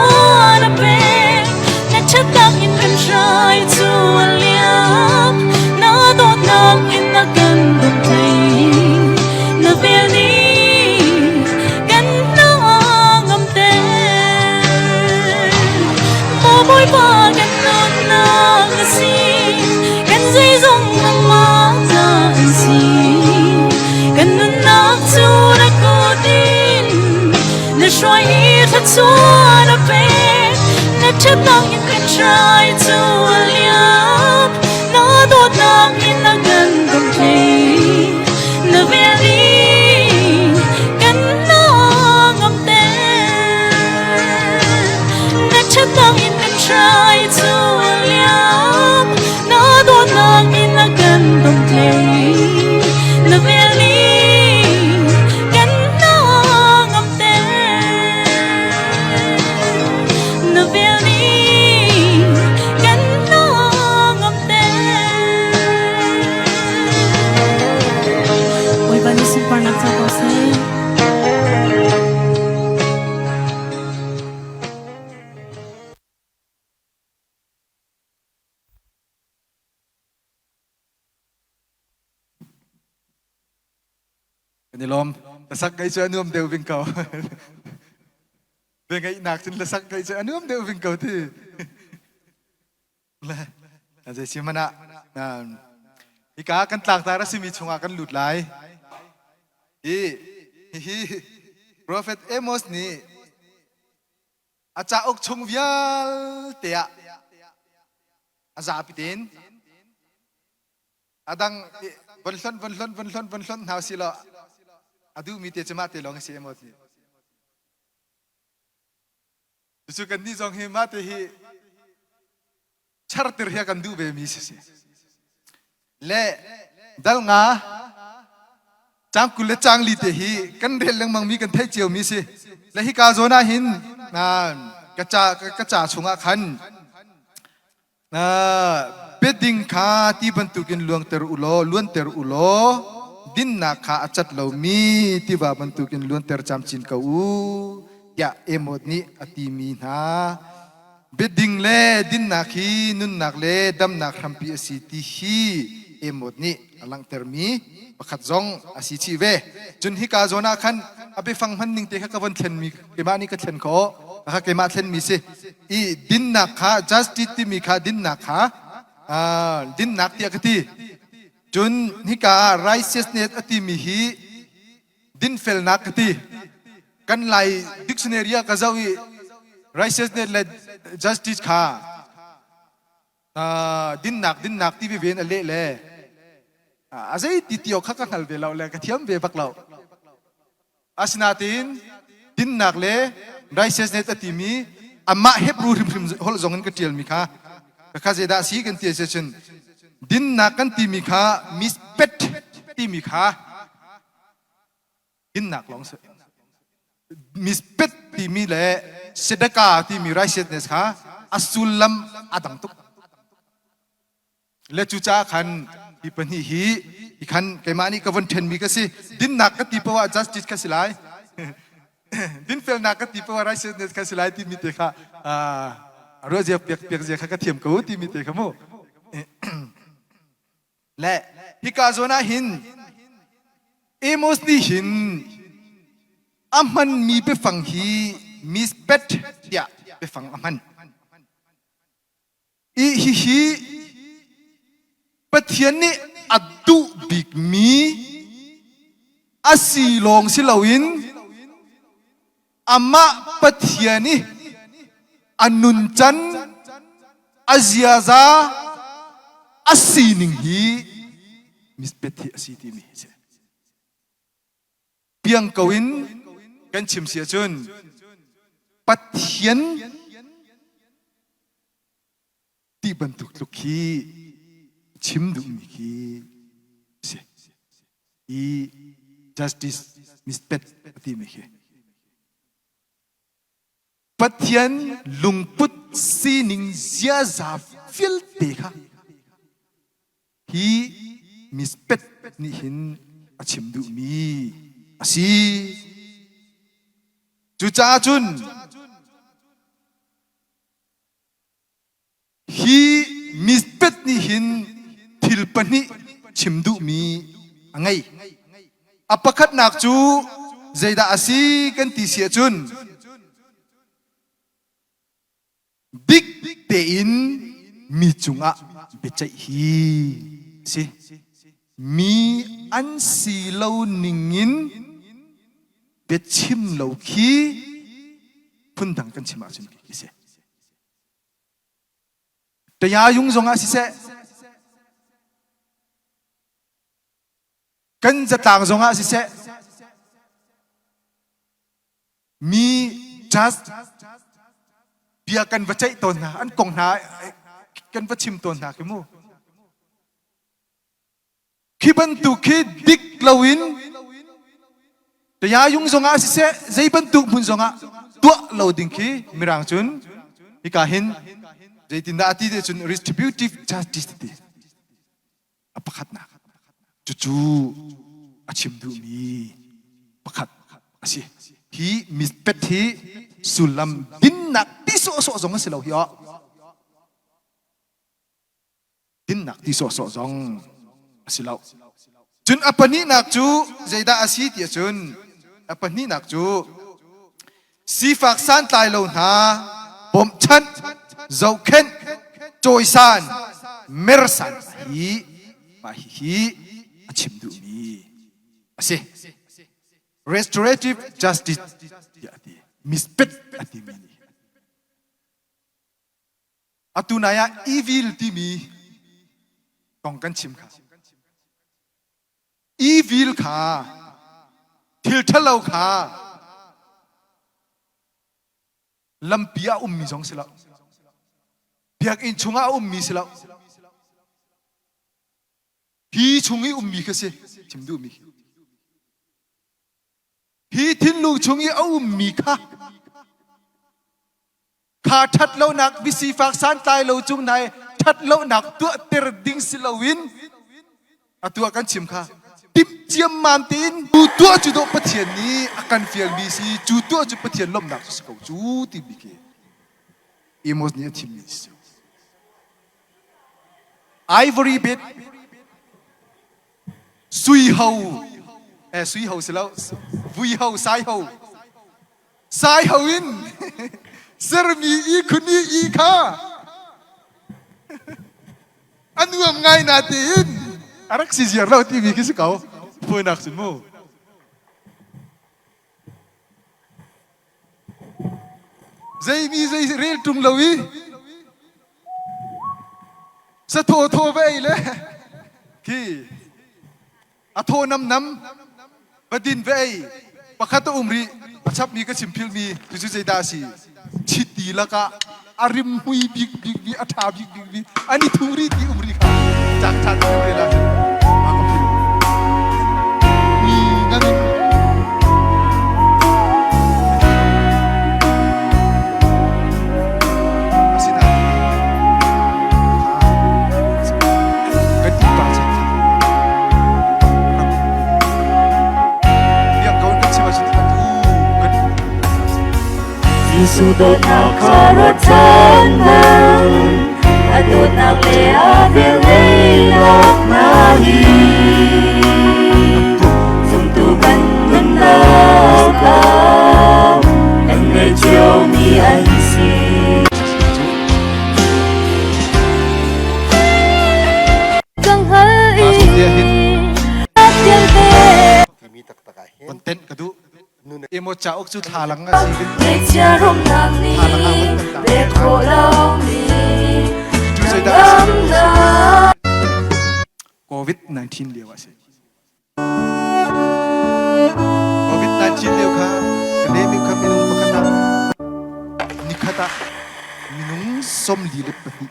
的背，那却答应跟谁做了，那多难因那根本对，那别离跟那ngầm tên，莫bối ba跟那那个心，跟最终那么的心，跟那那做的固定，那说一生错的背，那却答应跟谁做了，那多难因那根本对，那别离跟那ngầm tên，那却答应跟谁做了，那多难因那根本对，那别离跟那ngầm tên，那别离跟那ngầm tên。Hoy van a ser para nosotros. Ni lom lasak kai cha nuam deu ving kau ve ngai nak chin lasak kai cha nuam deu ving kau thi la aje simana na ika kan tlak ta ra simi chunga kan lut lai hi prophet Amos ni acha ok chung vial tea aza pitin adang vonlon hausilo adu mi te chama te long se Amos ni su kan ni jong hi ma te hi charter hi kan du be mi se le dal nga chang kul chang li te hi kan rel lang mang mi kan thai chiu mi se le hi ka zona hin na ka cha chunga khan na beding kha ti ban tu kin luang ter ulo luan ter ulo din na kha achat lo mi ti ba ban tu kin luan ter cham chin ka u ya emot ni ati mi na beding le din na khi nun nak le dam nak hampi asi ti hi emot ni alang ter mi pakhat zong asi chi ve chun hi ka zona khan abe phang man ning te kha ka ban thlen mi ke ma ni ka thlen ko kha ke ma thlen mi se I din nak kha justice ti mi kha din nak kha din nak ti akati chun hi ka righteousness ati mi hi din fel nak ati kan lai dictionary ka zawi righteousness le justice kha din nak ti ven ale le azai ti tio kha ka hal ve law le ka thiam ve bak law asnatin din nak le righteousness ati mi amma hebru rim hol zongen ka tiel mi kha ka zeda si kan ti session din nak kan ti mi kha mispet ti mi kha din nak long se mispet ti mi le sedaka ti mi righteousness kha asulam adang tuk le chucha khan ti pani hi khan kemani ka von ten mi ka si din nak ka ti pawa justice ka silai din fel nak ka ti pawa righteousness ka silai ti mi te kha roje pek je kha ka thiam ko ti mi te kha mo le hi ka zona hin Amos ni hin aman mi pe phang hi mispet ya pe phang aman hi pathian ni adu big mi asi long silawin amma pathian ni anun chan aziaza asining hi mispet hi asiti mi se piang kawin kan chim sia chun pathian ti bantuk lukhi chim du mi ki se I justice mispet ti mi ki pathian lungput sining zia za fil te kha hi mispet ni hin achim du mi asi chu cha chun hi mispet ni hin thilpani chimdu mi angai apakat nak chu zaida asi kan ti sia chun big te in mi chunga bechai hi si mi an si lo ningin bechim lo khi phundang kan chima chun ki se te ya yung zonga si se kan za tang zonga si se mi just bia kan bechai ton na an kong na kan bechim ton na ke mu khi ban tu khi dik lawin te ya yung zonga si se zai ban tu mun zonga tua loading khi mirang chun ikahin zai tinda ati de chun retributive justice ti apakhat na chu achim du mi pakhat asi hi mispet hi sulam bin nak ti so zong se lo hi din nak ti so zong asilaw chun apani nak chu zaida asi ti chun apani nak chu si fak san tai lo na bom chan zau khen choi san mer san hi ma hi achim du mi ase restorative justice ya ti mispet ati mi atunaya evil ti mi tong kan chim kha evil kha thil thalau kha lampia ummi jong sila biak in chunga ummi sila hi chungi ummi khase chimdu mi hi thinlu chungi ummi kha kha that lo nak bisi fak san tai lo chung nai that lo nak tu ter ding silawin atua kan chim kha tip chiam man tin tu tu chu do pathian ni akan fial bi si chu tu chu pathian lom nak su ko chu ti bi ke emos ni chim ni ivory bit sui hau sui hau selo vui hau sai hau in ser mi i khuni i kha anu am ngai na tin arak si ziar lo ti bi ki su kau phonak sun mo zai mi zai rel tung lowi sa tho bei le ki a tho nam badin bei pakhat umri achap mi ka chimpil mi tu zai da si chiti laka arim hui big bi atha big bi ani thuri ti umri kha chak chat umri la ma ko phil mi ngami asina kan ti pa sa biang kawan kan siwa sin atu kan Sudot na karotanan Adot na lea bililak mahi Sumtukan menakaw Ang medyo mi ansi Kang masuk dia hit at yan content kadu emo chaok chu thalang nga si May tiyarom lang ni Beko lang ni chu sai da Namna COVID-19 lewa se COVID-19 lew kha pandemic kha minung pakhana nikhata minung som li le pahi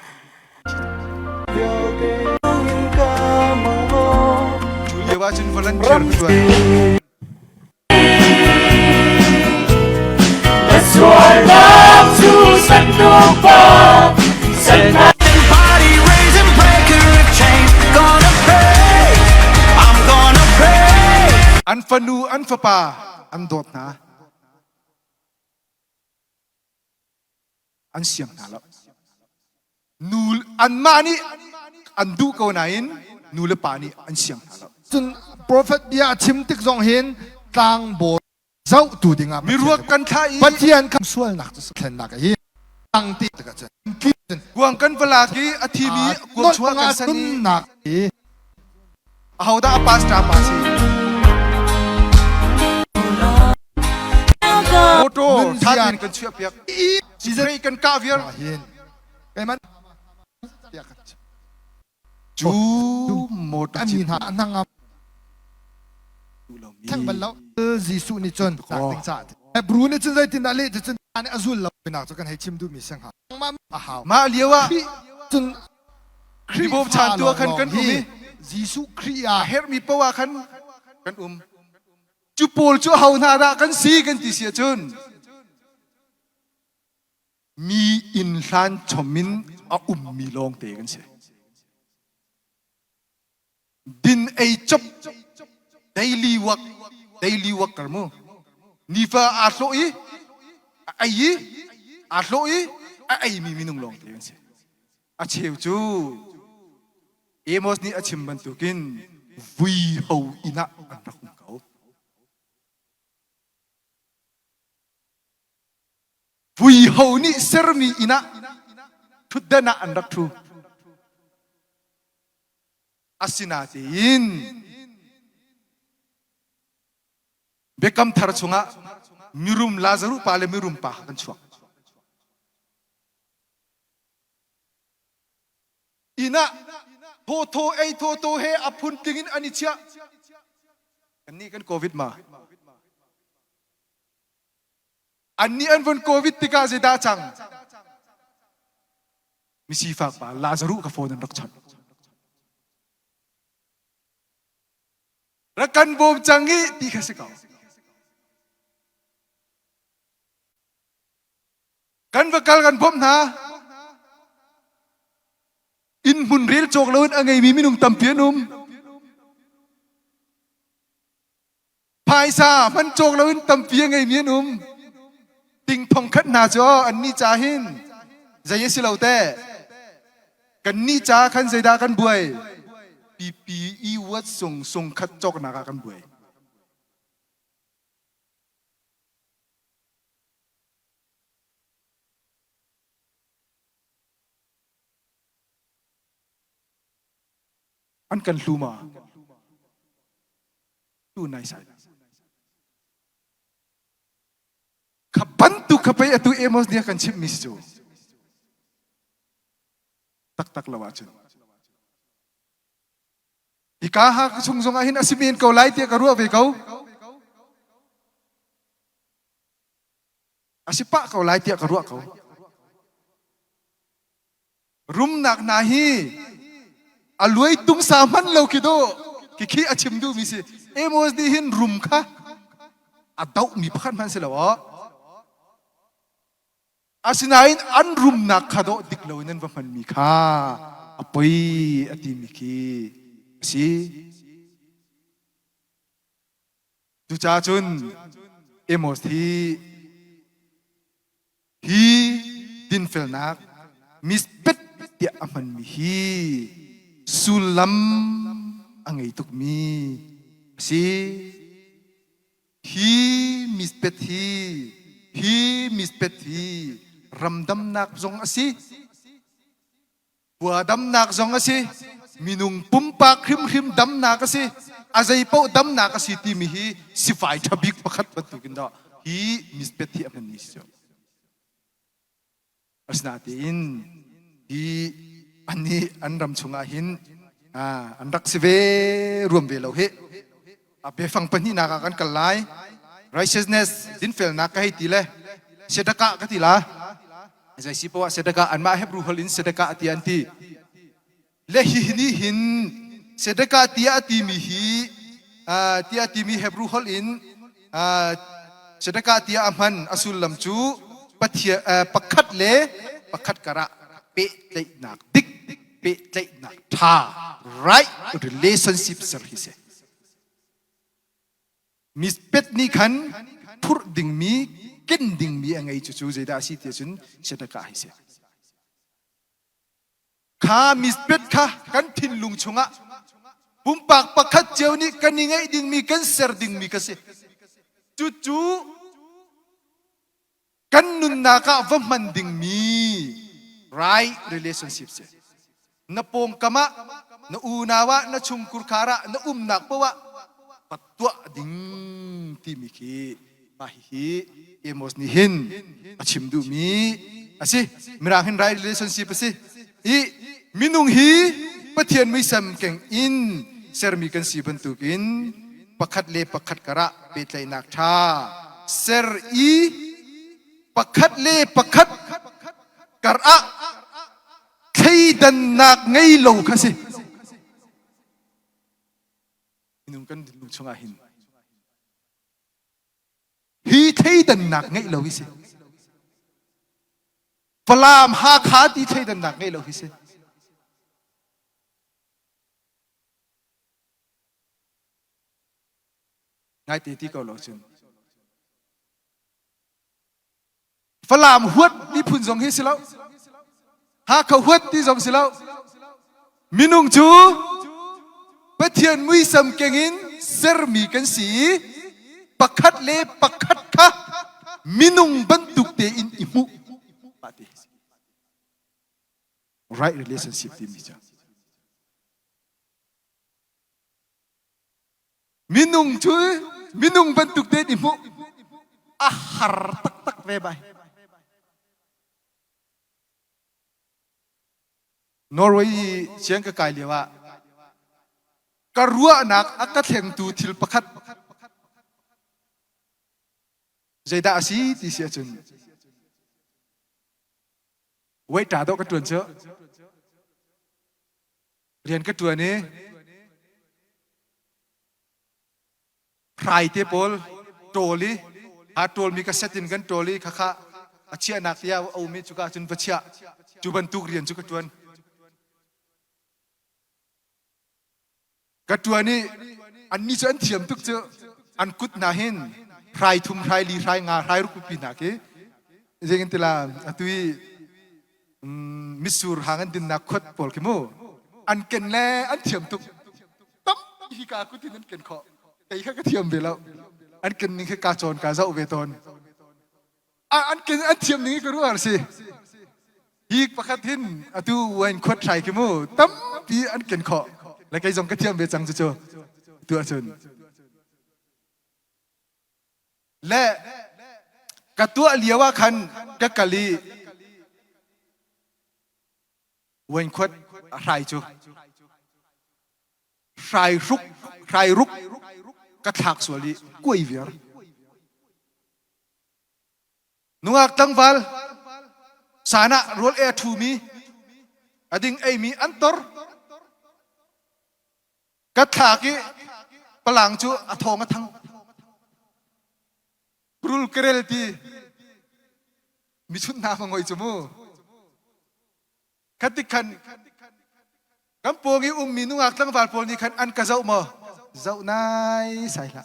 chu lewa chun volunteer ku tu That's why I love to send no back Send my Body raising breaker of chain. Gonna pray. I'm gonna pray. an fanu an fapa an dot na an siam na lo นูอันมานี่อันดูเกาไหนนูเลปานี่อันเสียงทาร์ จน prophet เบียชิมติกจงเห็นต่างโบเจ้าตูดิงา มีรวกกันท่าอี ปัจเจียนคำสวลหนักจะแข็งหนักเห็นต่างตีตะกันจะกิน กวางกันเวลากี้อาทิมีกวางชัวกันสันนี่ หนัก เอาได้ปาสตาปาสิโอโต้ท่านยินกันเชื่อเปียกซีเรีกันกาเวียร์ เห็นไอ้มันเปียก จูโมต อัน จิ นี้หานั่งอ่ะแข่งบัลแล้วจีสุนี่จนหนักติงจัดไอ้บรูนี่จนใจตินอะไรจนอันนี้อซุลเราเป็นหนักจนกันให้ชิมดูมีเสียงหามาหาว มาเลียวะ จน รีบชานตัวคันกันอุ้ม จีสุครีอา เฮร์มีปะวะคันกันจูโปลจูเฮานารากันซีกันติเสียจนมีอินลันชมินอามีลองเตกันเสียดินไอจบ daily work กันมั้งนี่ฟ้าอาโลอีไอ้ยี่อาโลอีไอ้มีนุ่งลองเตกันเสียอาเชียวจูเอมอสนี่อาชิมบันตุกินวิเฮาอินะอันรักของเขาวิเฮานี่เซรมีอินะทุดเดนะอันรักทูอาสินาตินเบคัมทาร์ชงะมิรุมลาซารุปาเลมิรุมปากันชัวอินะโทโทเอโทโทเฮอพุนติงินอันนี้เชียอันนี้กันโควิดมาอันนี้อันวันโควิดติกาเจดาจังมิสิฟักปาลาซารุกับโฟนันรักฉันรักกันบ่มจังงี้ติกาสิกากันวกัลกันบ่มนะอินมุนเรียลโจกแล้วอันไงมีมินุงตำเปียนุมภายซามันโจกแล้วอันตำเปียไงมีนุมติงทองคัดนาจออันนี้จ่าหินใจเยสิเราแต่กันนี่จ่าขันใจดากันบวยปีอีวัดส่งคัดจอกนากันบวยอันกันลูมาลูนายสายขับบันตุขับไปอตุเอมอสเนี่ยกันชิมมิสโจตักละวาจุนอีกาฮักส่งอาหินอาศิเมนเกาไลเตียกรัวเวเกาอาศิปะเกาไลเตียกรัวเการุมหนักนาฮีอลวยตุ้งสามันเลวคิดโดกิคีอาชิมดูมิสิเอโมสดีหินรุมค่ะอาดาวมีพันมันเสลวะอาศินัยอันรุมนักขดอดิกเลวนั้นว่ามันมีค่ะอภัยอติมิคีสิดูจ้าจุนเอโมสฮีดินเฟลนักมิสเป็ดเดียมันมีฮีสุลัมอังไงตุกมีสิฮีมิสเปตฮีมิสเปตฮีรำดำนักจงอาศิบัวดำนักจงอาศิมินุงปุ่มปากคริมดำนักอาศิอาศัยเป้าดำนักอาศิที่มีฮีสิฝ่ายทับิกประคัดประตูกินดาฮีมิสเปตฮีอันนี้สิอาศัยตินฮีอันนี้อันรำชงอาหินอันรักสิเวรวมเวลาเหอาเบฟังปนีนักกันกันไล righteousness ดินเฟลนักให้ตีเลยเสดกะกันตีละใจสิปวะเสดกะอันมาเฮบรูฮลินเสดกะตีอันตีเลหินี่หินเสดกะตีอัตีมีฮีตีอัตีมีเฮบรูฮลินเสดกะตีอามันอสุลลัมจูปัทยปักขัดเลปักขัดกระเปะเลยนักดิกเปะเลยนักท่า right relationship service มิสเป็ดนี่ขันทุรดิ่งมีกินดิ่งมีอะไรจู่ๆจะได้สิเดียจุนเสด็จกาให้เสีย ข้ามิสเป็ดค่ะกันทินลุงชงะปุ่มปากปักขัดเจ้านี่กันยังไงดิ่งมีกันเสร์ดิ่งมีกันสิจู่ๆกันนุนนากะว่ามันดิ่งมี right relationship เสนปงกะมะนอูนาวะนชุมกุรคาระนนักปะวะปัตตัวดิ่งที่มีคีมาฮีเอมอสนิหินอาชิมดูมีอาสิมีรางเห็น right relationship อาสิอีมินุงฮีปะเทียนไม่ซ้ำเก่งอินเซอร์มีกันสีบรรทุกอินปักขัดเลปักขัดกระเปิดเลยนักชาเซอร์อีปักขัดเลปักขัดกระใครดันนักไงโลกสิมินุงกันลุงชงอาหินฮีใครดันนักไงโลกสิฟลามหาขาดีใครดันนักไงโลกสิง่ายตีที่เกาหลีจนฝรั่งหัวนี่พุ่นสงเฮสิแล้วหากเขาหัวที่สงสิแล้วมินุงจูปะเทียนมุยสมเก่งินเซอร์มีกันสีปักขัดเลปักขัดค่ะมินุงบรรทุกเตอินอิมุปาติ right relationship ที่มีจ้ะมินุงช่วยมินุงบรรทุกเด็ดอิมุอาหารตักเวบายนอร์เวย์เชียงกะไกเลียวะกระรัวนักอากาศแห่งตูทิลประคัดใจดาสีที่เสียจนไว้จ่าโตกระตวนเชอะเรียนกระตวนนี้ใครเตปอลโตลีหาโตลมีกษัตริย์กันโตลีข้าอาเชียนักเดียวเอาเมจุกาจนวัชยาจูบันตุกเรียนจุกตวนกระตวนนี้อันนี้จะอันเทียมตุกเจออันกุดนาเห็นใครทุ่มใครลีใครงาใครรุกปีนักเอ๋เรื่องนี้ละตุยมิสูร์หางอันดินนักขดปอลคิโมอันเก่งแลอันเทียมตุกตั้มฮิกากุตินั้นเก่งขอแต่อีกก็เทียมไปแล้วอันเก่งนี่คือกาโจนกาเจ้าเวทอนอันเก่งอันเทียมนี่ก็รู้อะไรสิฮีกประคัดหินตัววันขดใส่คิโมตั้มปีอันเก่งขอแล้วก็ยังก็เทียมไปจังจู่ๆตัวจนและกระตัวเลียวคันกะกะลีวันขดใครจู่ใครรุกกระถักสวลีกุยเวียร์นุ่งอักตั้งวัลสานะโรลเอทูมีอดิ่งไอมีอันตอร์กระถักปลังจูอทองกระทังบรูลเกเรลตีมีชุดน้ำงอยจมูกติกันกำปงอีมีนุ่งอักตั้งวัลปนนี้คันอันกระเจ้ามาเจ้านายใส่ละ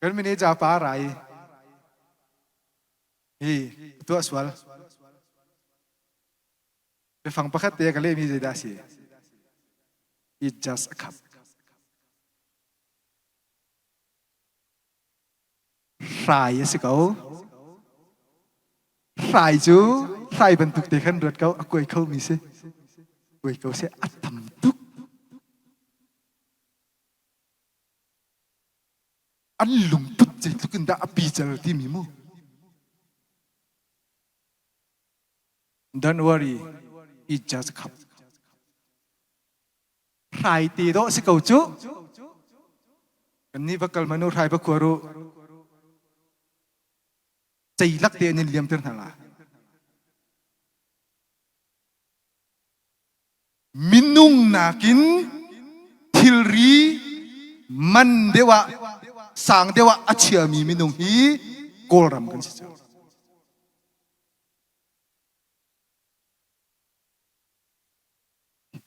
กันไม่ได้จะปาอะไรตัวสวลไปฟังประคัตเตะกันเลยมีใจได้สิ It's just a cup ใส่สิเขาใส่จูใส่บรรทุกเตะขันรถเขาอากวยเขามีสิเว้ยเขาเสียอัตมตุกอันลุงปุ๊บใจทุกันดาอภิเจริญที่มีมูDon't worry it's just a cup ใครตีโตสิเขาจุอันนี้พักกันมนุษย์ใครพักขวรูใจลักเตียนเลียมเตือนทั้งหลายมินุงนากินทิลรีมันเดวะสังเดวะอาเชียมีมินุงฮีโกลรัมกันสิจ้า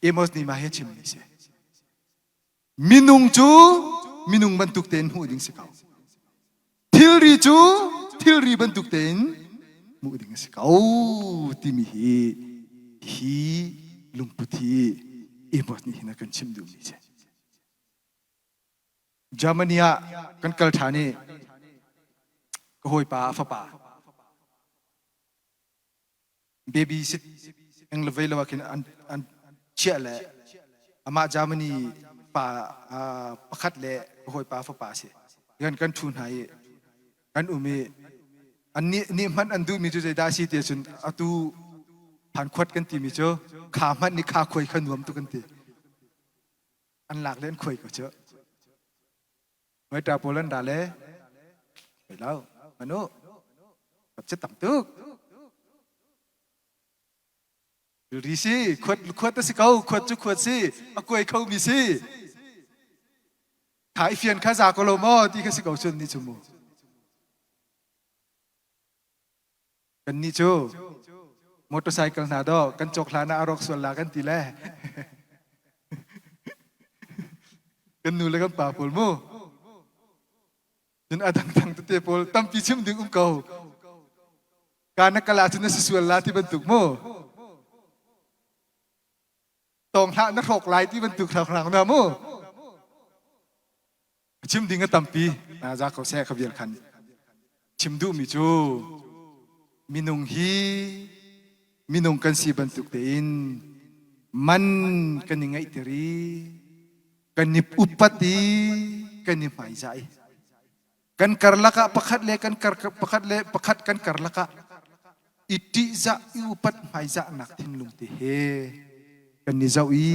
เอมอสนี่มาเฮชิมนี่สิมินุงจูมินุงบรรทุกเต็นหูดิ้งสิเขาทิลรีจูทิลรีบรรทุกเต็น มูดิ่งสิเขาที่มีฮีลุงพุทธีอีหมดนี่นะกันชิมดูมิเชเยอรมนีกันกัลฐานีก็หอยป่าฟ้าป่าเบบี้สิเอ็งเลเวลว่ากินอันเชี่ยแหละอามาเยอรมนีป่าประคัดแหละก็หอยป่าฟ้าป่าสิกันทุนหายกันอุมีอันนี้มันอันดูมีจุดใจได้สิเดียจนอัตูผ่านขวดกันตีมีเจ้าขามันนี่ขาคุยขนวมตุกันตีอันหลักเล่นคุยก็เจ้าไม่ตราโปลันดาเลยไปแล้วมนุษย์กับจะต่ำตึกดูดีสิขวดสิเขาขวดจุขวดสิเอาคุยเขามีสิขายเฟียนข้าจากโลมอที่เขาสิเขาชนนี่ชั่วโมงกันนี่จูมอเตอร์ไซค์กันนาดอกันจกลานาอารกส่วนลากันตีแลกันนูเลยกันป่าปลมูจนอาดังตัวเตปลตั้มปีชิมดึงเก่าการนักกลาจนส่วนลาที่บรรทุกมูตองหานักหกลายที่บรรทุกทางหลังนามูชิมดึงกันตั้มปีอาจากเขาแซ่ขบเบียนคันชิมดูมิจูมินุงฮีมินุงกันsi bentuk tein man kan ingai teri kan nip upati kan nip maizai kan karlaka pakat le kan pakat kan karlaka iti za upat maiza nak tin lung te he kan ni zau i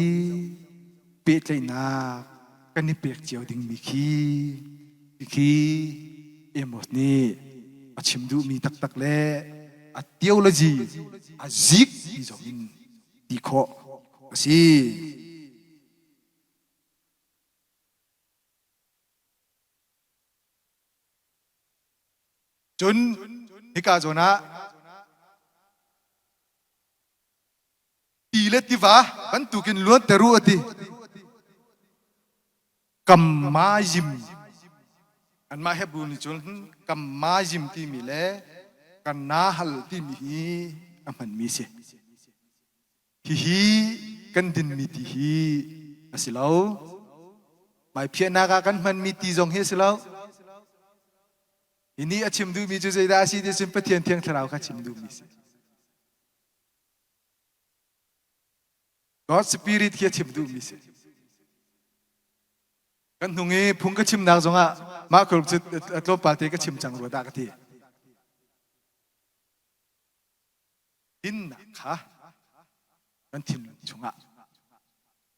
pe tlai na kan ni pek chiao ding miki emos ni achim du mi tak tak le a theology a zik i zongin ti kho si chun hika zona ti le ti va kan tukin luan teru ati kammajim an ma hebru ni chun kammajim ti mi le kan nahal ti mi aman mi se hi kan din mi ti hi asilau mai phian na ka kan man mi ti jong he silau ini achim du mi ju zai da si de sim pathian thiang tharau ka chim du mi se God spirit kia chim du mi se kan nungi phung ka chim nak zonga ma khol chit atlo palte ka chim chang ro da ka thi din na kha kan thim chunga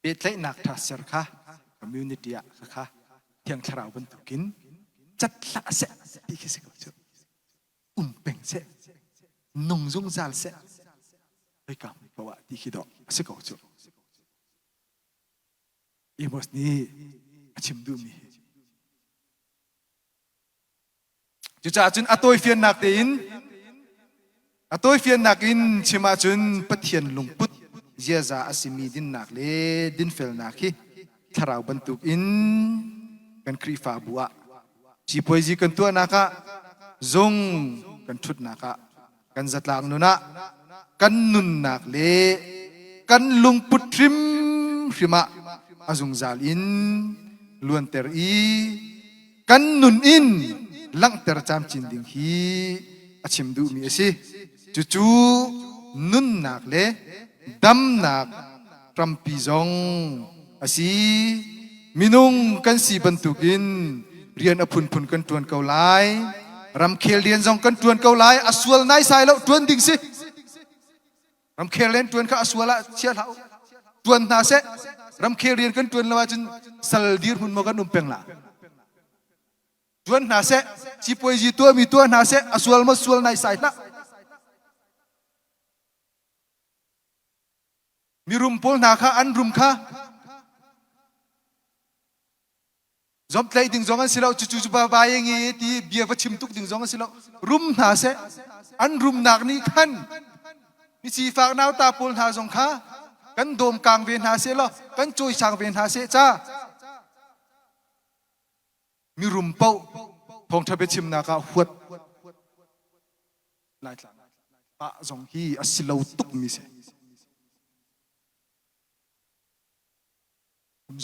pe tlai nak tha ser kha community a kha thiang tharau ban tukin chat la se ti ki se ko chu peng se nong zung zal se ai kam bawa ti ki do se ko chu i mos ni achim du mi chu cha chun atoi fian nak te in atoi fian nak in chima chun pathian lungput ziaza asimi din nak le din fel nak hi tharau bantuk in kan kri fa bua chi poezi kan tu naka zong kan thut naka kan zatlang nuna kan nun nak le kan lungput trim rima azung zal in luan ter i kan nun in lang ter cham chin ding hi achim du mi si chu chu nun nak le dam nak trampi zong asi minung kan si bantukin rian apun pun kan tuan kau lai ram khel rian zong kan tuan kau lai aswal nai sai lo tuan ding si ram khel len tuan ka aswala chia lau tuan na se ram khel rian kan tuan lawa chun sal dir hun mo kan peng la tuan na se chi poi ji tua mi tuan na se aswal ma swal nai sai la mi rumpol na kha an rum kha zom tlai ding zongan silau chu chu ba ba yang ye ti bia va chim tuk ding zongan silau rum na se an rum nak ni khan mi chi fak nau ta pul na zong kha kan dom kang ven ha se lo kan choi sang ven ha se cha mi rum pau thong thabe chim na ka huat lai tlang ปะจงฮีอสิลาวตุกมิเส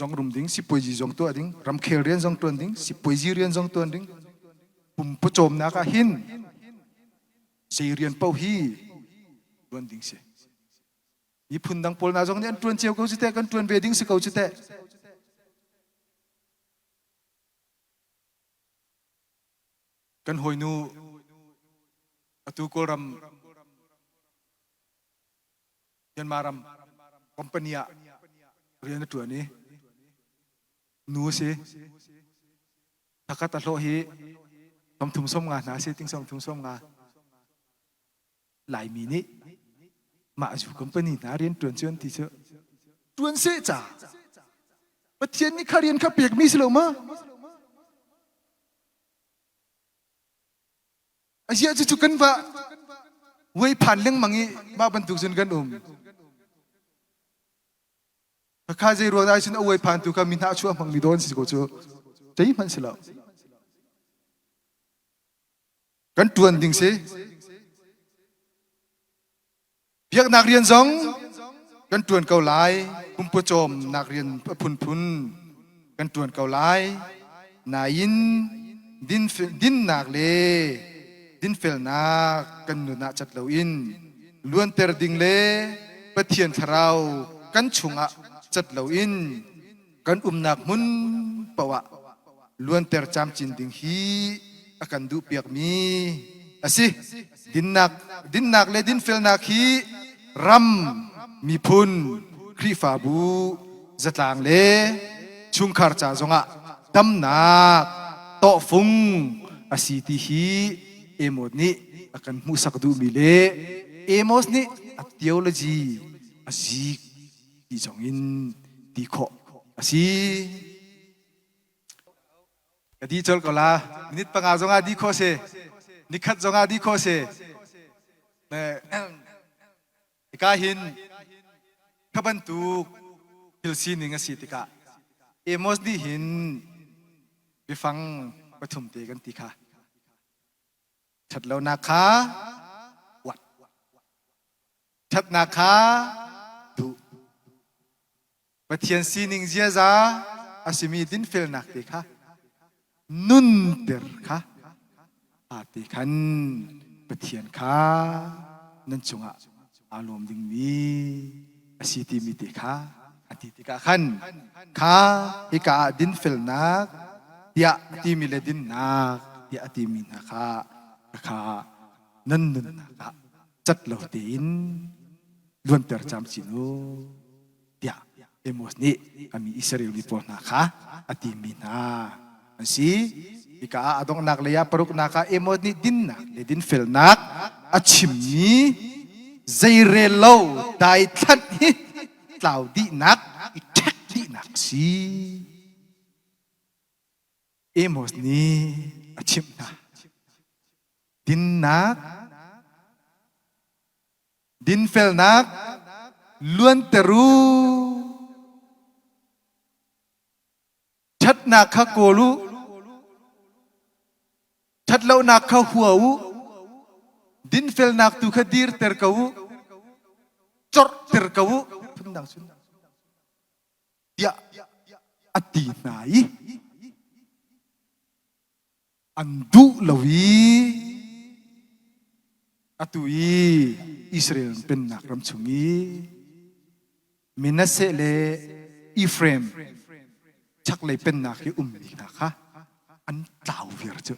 จงรุมดิ้งสิปวยจีจงตัวดิ้งรำเคเรียนจงตัวดิ้งสิปวยจีเรียนจงตัวดิ้งปุ่มประจมนักหินจีเรียนเป้าฮีล้วนดิ้งเสมีพุ่นดังปอลนาจงเนี่ยตัวเจียวเขาจิตเตกันตัวเวดิ้งสิเขาจิตเตกันหอยนูtu koram yan maram kompanya rian tu ni nu se takat alo hi tom thum som nga na se ting som thum som nga lai mi ni ma ju company na rian tuan chuan ti che tuan se cha pathian ni kharian kha pek mi silo ma Asia chu kan va wei phan leng mangi ma ban tu sun kan kha je ro dai sun wei phan tu ka min ha chu mang mi don si ko chu dei man sila kan tuan ding se piak nak rian zong kan tuan kau lai pum pu chom nak rian phun phun kan tuan kau lai na in din nak le din fel na kan nu na chat lo in luan ter ding le pathian tharau kan chunga chat lo in kan nak mun pawa luan ter cham chin ding hi akan du piak mi asi din nak le din fel na hi ram mi phun khri fa bu zatlang le chung khar cha zonga dam nak to fung asi ti hi Emos ni akan musak du mile Emos ni at theology asi di jongin di kho asi kadi chol kola minit panga zonga di kho se nikhat zonga di kho se ne ikahin kabantu hilsi ninga sitika Emos ni hin bifang pathum te kan tikhaชัดแล้วนะคะวัดชัดนะคะดูปะเทียนซีนิงเจียจ้าอาศิมีดินเฟลนักติค่ะนุนเตอร์ค่ะอาติขันปะเทียนค่ะนั่นจงอ่ะอารมณ์ดิ่งมีอาศิติมิติค่ะอาทิติกะขันค่ะอีกาดินเฟลนักเดียติมิเลดินนักเดียติมินะคะค่ะนั่นนะคะจัดเหล่าตีนล้วนแต่จำสิโนเดียเอโมสนี่อามีอิสราเอลลิปอนะคะอติมินาอันสิอีกาอดงนักเลยาปรุกนะคะเอโมสนี่ดินนักเลยดินเฟลนักอาชิมนี้ใจเรโลได้ทัดนี้เหล่าดีนักอีแท็กดีนักสิเอโมสนี่อาชิมนะดินนักดินเฟลนักล้วนแต่รู้ชัดนักข้าโกลูชัดเล่านักข้าหัววูดินเฟลนักตุขดีร์เตอร์กาวูจอดเตอร์กาวูพุ่งดังสุดยะอดีตไหนอันดุลวีatui Israel pen nak ram chungi Manasseh le Ephraim chak le pen nak hi ni na kha an tlau vir chu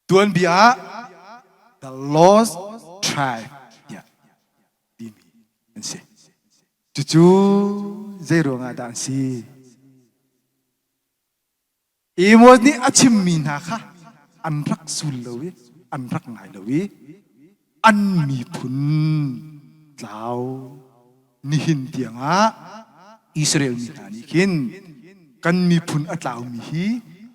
tuan bia the lost tribe ya dimi ense chuchu zero nga dan si Emos ni achim mina kha an rak sul lowi an rak ngai lowi an mi phun tlau ni hin tianga Israel mi na ni kin kan mi phun atlau mi hi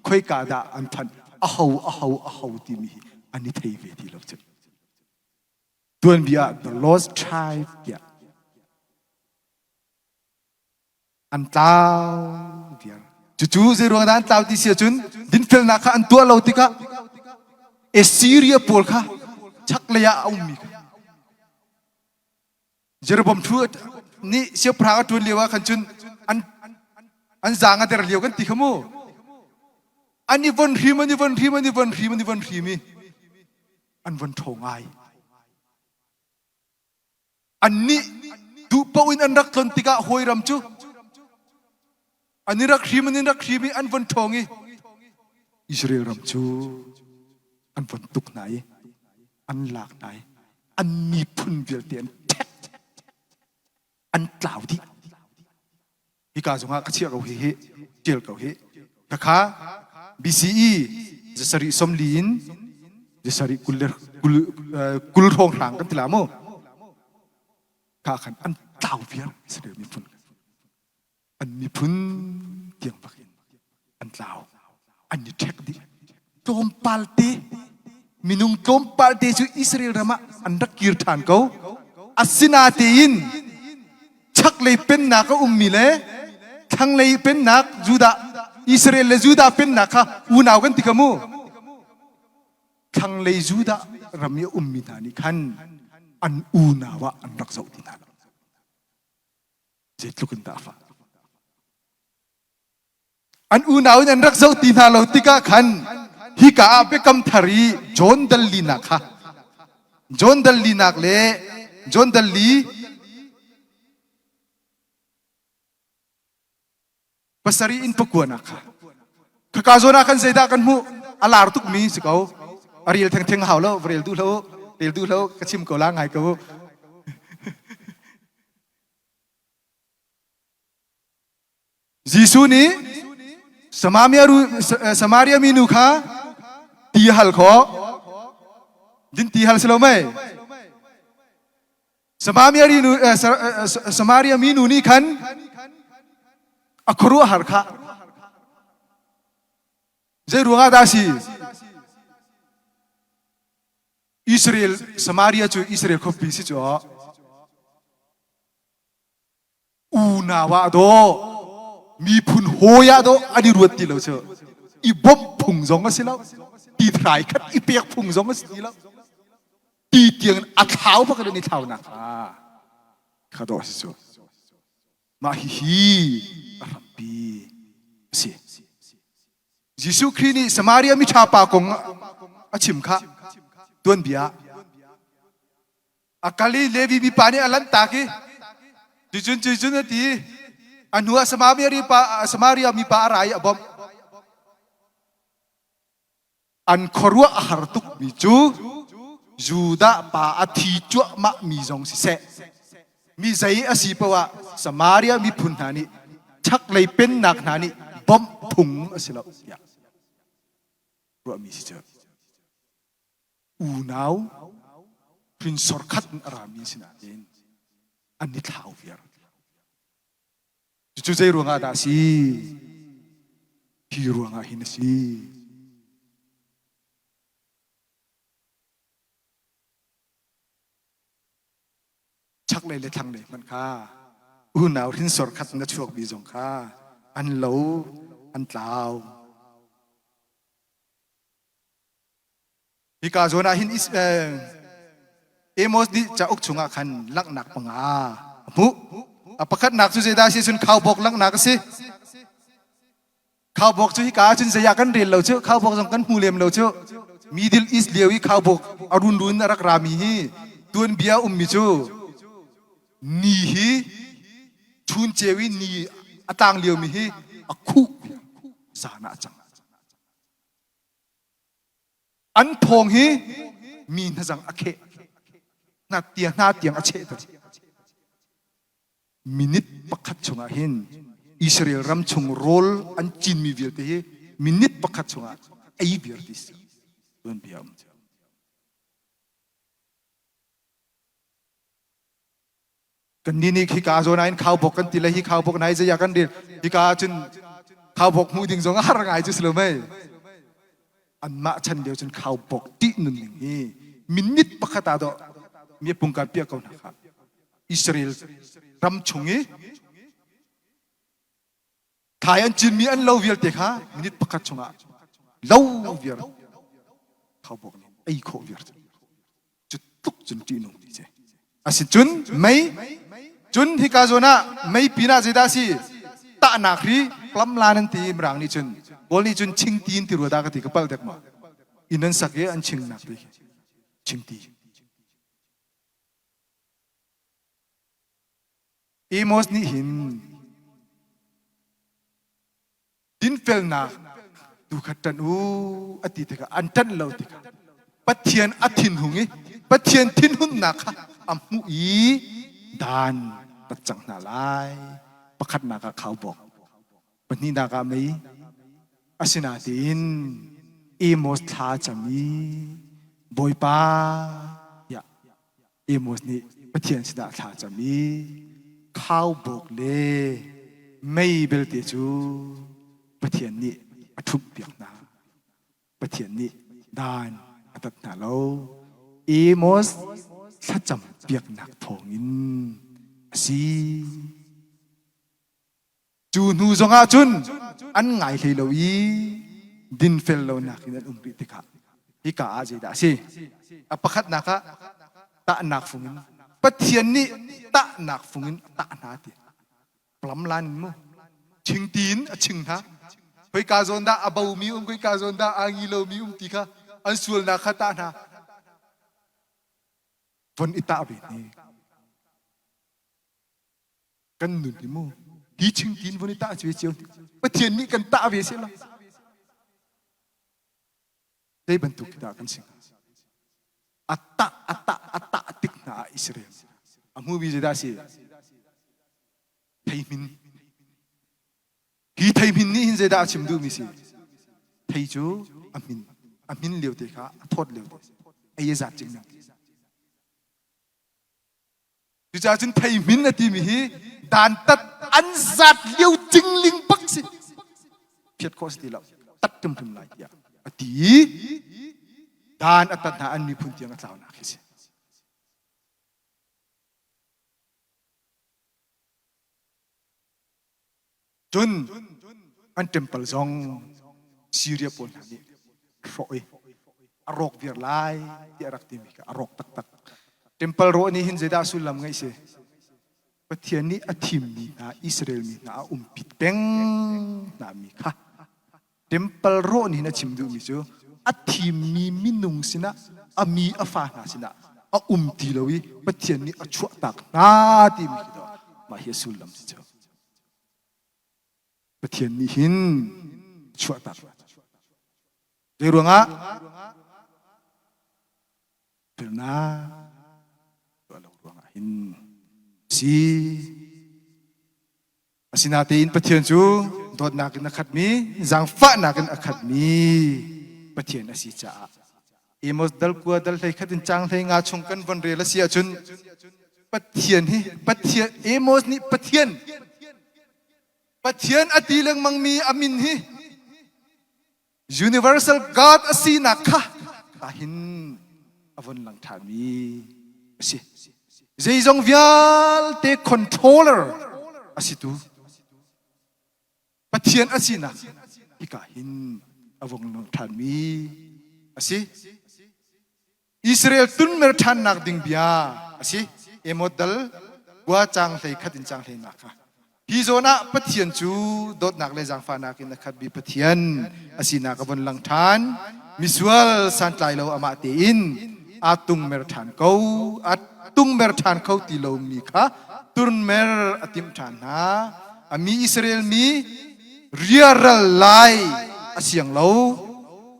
khoi ka da an phan ahau ti mi ani thei ve ti lo chu tuan bia the lost tribe ya an tlau dia Cucu zero dan tahu di sini ดินเฟลนาค่ะอันตัวเราติกะเอซีเรียปอลค่ะชักเลยะอุมิค่ะเจรบมทัวนี่เสียพระตัวเลียวขันจุนอันจางอันเดรเลียวกันติขโมอันนี้วันรีมันนี่วันรีมันนี่วันรีมันนี่วันรีมีอันวันทองไออันนี้ดูปวินอันรักตนติกะหอยรำจูอันนี้รักรีมันนี่รักรีมีอันวันทองอีอิสราเอลรำจูอันวันตุกไหนอันหลากไหนอันมีพุนเวียลเตียนอันกล่าวที่ฮิกาจงหากระเชียกเอาเฮเจลเอาเฮกะข้า BCE จะสริสมลีนจะสริกุลทองหลังกันทีละโมข้าขันอันกล่าวเวียลเสด็จมีพุนอันมีพุนเตียงบักอินอันกล่าวอันนี้เทคดิโจมปาลตีมินุงโจมปาลตีจูอิสราเอลรามาอันรักกิรฐานเขาอัศนาตีนชักเลยเป็นนักก็มีเลยทั้งเลยเป็นนักจูดาอิสราเอลเลยจูดาเป็นนักค่ะอุณาวกันติกามูทั้งเลยจูดารำยมีธานิขันอันอุณาวะอันรักษาอุตินาเจ็ดลูกกันตาฟ้าอันอุณาวอันรักษาอุตินาเราติกาขันฮิกาเบกัมทารีจอนดัลลีนักค่ะจอนดัลลีนักเลยจอนดัลลีpasari in pagkuanak ka. Kakazo na kan sayda kan mo alar tuk mi sikaw. Ariel teng teng hawlo, ariel du lo, kachim ko lang ay ko. Jisu ni Samaria minu ka tihal ko. Din tihal sila may. Samaria minu ni kan akuru harka zai ruanga dasi Israel Samaria chu Israel ko pisi chu unawa do mi phun hoya do ani ruati lo chu i bom phung jong asilo ti thrai khat i pek phung jong asilo ti tiang a thau pa ka ni thau na kha do si chu ma hi Rabbi si Jisu Krini Samaria mi chapa kong achim kha tuan bia akali levi mi pani alan taki jujun ti anua Samaria mi pa arai abom an khorwa hartuk mi chu juda pa athi chu ma mi jong si se mi zai asi pawa Samaria mi phunhaniชักเลยเป็นนักหนานี่บอมพุงสิละอย่ารู้มีสิเจออูนาวพินสอร์คัดอารามีสินะเองอันนี้ท้าวเวียร์จู่ๆใจรู้งาดาสิพี่รู้งาหินสิชักเลยทางเลยมันค่ะอูนาวทิ้งสอดขัดนัดช่วงบีจงค่าอันเหลาอันเปล่าฮิกาโซนาหินเอโมสดิจะอุกชงอาคันลักหนักปังอามุอภักหนักสุดเจดาสิสุนข้าวบกลักหนักสิข้าวบกจุฮิกาจุนเสียกันเรียนเราเชื่อข้าวบกสำคัญหูเลียมเราเชื่อมีดิลอิสเลียวิข้าวบกอรุณรุนรักรามีฮีตัวนเบียมิจูนี่ฮีชุนเจวินีอตังเลียวมีฮีอคุสานะจังอันพงฮีมีนจังอเคนาเตียงอเชตมินิตปักขัดชงอาหินอิสราเอลรำชงโรลอันจินมีเวียร์เตฮีมินิตปักขัดชงอาไอเวียร์ดิสต้นเบียมกันนี่ฮิกาโซนายข้าวบกกันติละฮิข้าวบกนายจะอยากกันเดียฮิกาจนข้าวบกมูดิ่งสงหารไงจุสเลยไหมอันมาฉันเดียวจนข้าวบกติหนึ่งนี่มินิตปักตาโดมีปุ่งการเปียกเขานะครับอิสราเอลรำชงงี้ถ่ายอันจินมีอันเลวเวียลเตะค่ะมินิตปักชงอ่ะ lâu việc khâu bọc này ai khâu việc chút lúc chun tin nông đi chứ à xin chun chun thì cả rồi na mấy pina gì đó xí ta nạc đi lắm lan anh tìm ràng đi chun bol đi chun chinh tin thì rồi ta cái thì cái bao đẹp mà inan sakye anh chinh nạc đi chinh tin Amos ni hin tin fel na tu khatan u ati teka antan lo teka pathian athin hungi pathian thin hun na kha amu i dan pachang na lai pakhat na ka khau bok pani na ka mai asina tin Amos tha chami boy pa ya Amos ni pathian sida tha chami khau bok le mai bel te chu pathian ni athup piak na pathian ni dan atat na lo Amos sa cham piak nak thongin si chu nu zonga chun an ngai hlei lo i din fel lo nakin an umri tika hi ka a je da si apakhat na ka ta nak fungin pathian ni ta nak fungin ta na ti plam lan mo ching tin a ching tha koi ka zon da abau mi koi ka zon da angi lo mi ti kha an sul na kha ta na von ita bi ni kan nu ni mo hi ching tin von ita chwe chiu pathian ni kan ta ve se la dei ban tu kita kan sing atta tik na Israel amu bi jeda si thaimin hi thaimin ni hin jeda chim du mi si thai chu amin leu te kha thot leu te ai za ching na ju cha chin thaimin na ti mi hi dan tat an zat leu ching ling pak si phiat ko sti lo tat tum tum lai ya ati dan atat na an mi phun tiang atlaw na khisi chun an temple zong Syria pon ni roi arok vir lai ti arak ti mi ka arok tak tak temple ro ni hin zeda sulam ngai se pathian ni athim ni na Israel mi na pit peng na mi kha temple ro ni na chimdu mi chu athim mi minung sina ami afa na sina a ti lowi pathian ni achua tak na ti mi do ma hi sulam si chu pathian ni hin chua tak de ruanga perna wala ruanga hin si asinatin pathian chu dot na kin khat mi jang fa na kin akhat mi pathian asi cha Amos dal kwa dal thai khatin chang thai nga chung kan von re la sia chun pathian hi pathian Amos ni pathian ati lang mang mi amin hi universal God asi na kha kahin avon lang tha mi asi zeizong vial te controller asi tu pathian asi na ikahin avong lang tha mi asi Israel tun mer than nak ding bia asi emodal gwa chang thai khatin chang thai na kha hi zona pathian chu dot nak le jang fa na kin khat bi pathian asina ka bon lang than misual san tlai lo ama te in atung mer than ko atung mer than ko ti lo mi kha turn mer atim than na ami Israel mi real lai asiang lo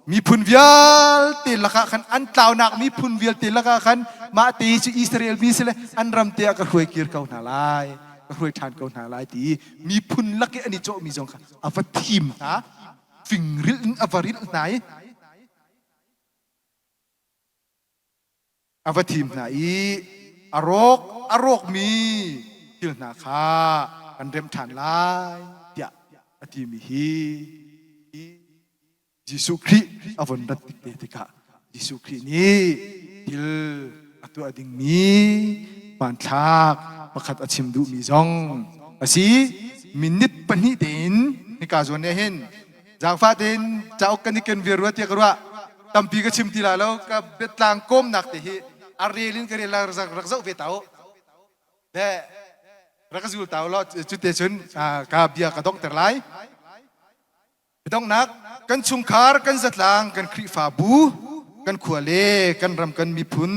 mi phun vial te laka khan an tlaw nak mi phun vial te laka khan ma te chu Israel mi sele an ram te ka huai kir kau na lai ka huai than kau na lai ti mi phun lak ani cho mi jong kha avathim na fingril avaril nai avathim na i arok mi til na kha kan rem than lai ya ati mi hi Jesu Christ avon dat tika Jesu Christ ni til atu ading mi pan thak pakhat achim du mi jong asi minit pani tin ni ka zone hen จากฟ้าดินจะเอากันนี่กันเวียรัวเตียกรัวตั้มปีก็ชิมทีละแล้วก็เบ็ดลางก้มหนักตีฮีอารีลินก็เรียนรักษาเวทเอาแต่รักษาอยู่เต่าเราจุดเตชนกับเบียกับดอกเตอร์ไลต้องนักกันชุมคาร์กันสัตลางกันครีฟาบูกันขวเลกันรำกันมีพุน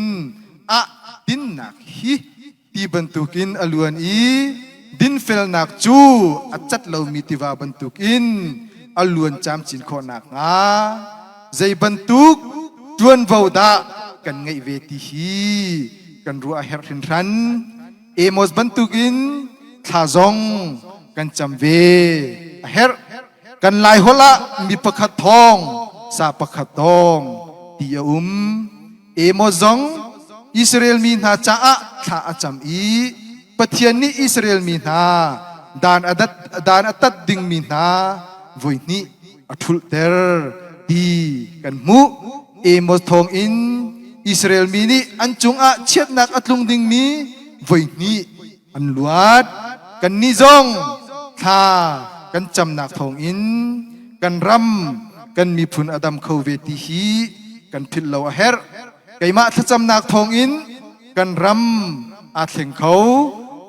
ดินนักฮีที่บรรทุกินอลวนอีดินเฟลนักจูจัดเรามีติวาบรรทุกินอลวนจำจินขอนักใจบรรทุกจวนวาวดากันไงเวทีฮีกันรัวเฮรินรันเอมอสบรรทุกินท่าจงกันจำเวเฮรกันลายหัวละมีประคัดทองสาประคัดทองตีเอมอสจงอิสราเอลมีนาจ้าท่าจำอีปะเทียนนี้อิสราเอลมีนาดานอัตัดดิ่งมีนาวันนี้อัทุลเตอร์ดีกันมุเอมอสทองอินอิสราเอลมีนี่อันจงเชียดนักอัตลุงดิ่งมีวันนี้อันลวดกันนิจงท่ากันจำนักทองอินกันรำกันมีพุนอดัมเขาเวทีฮีกันพิลลาวเฮรไก่มาถ้าจำนักทองอินกันรำอาเถงเขา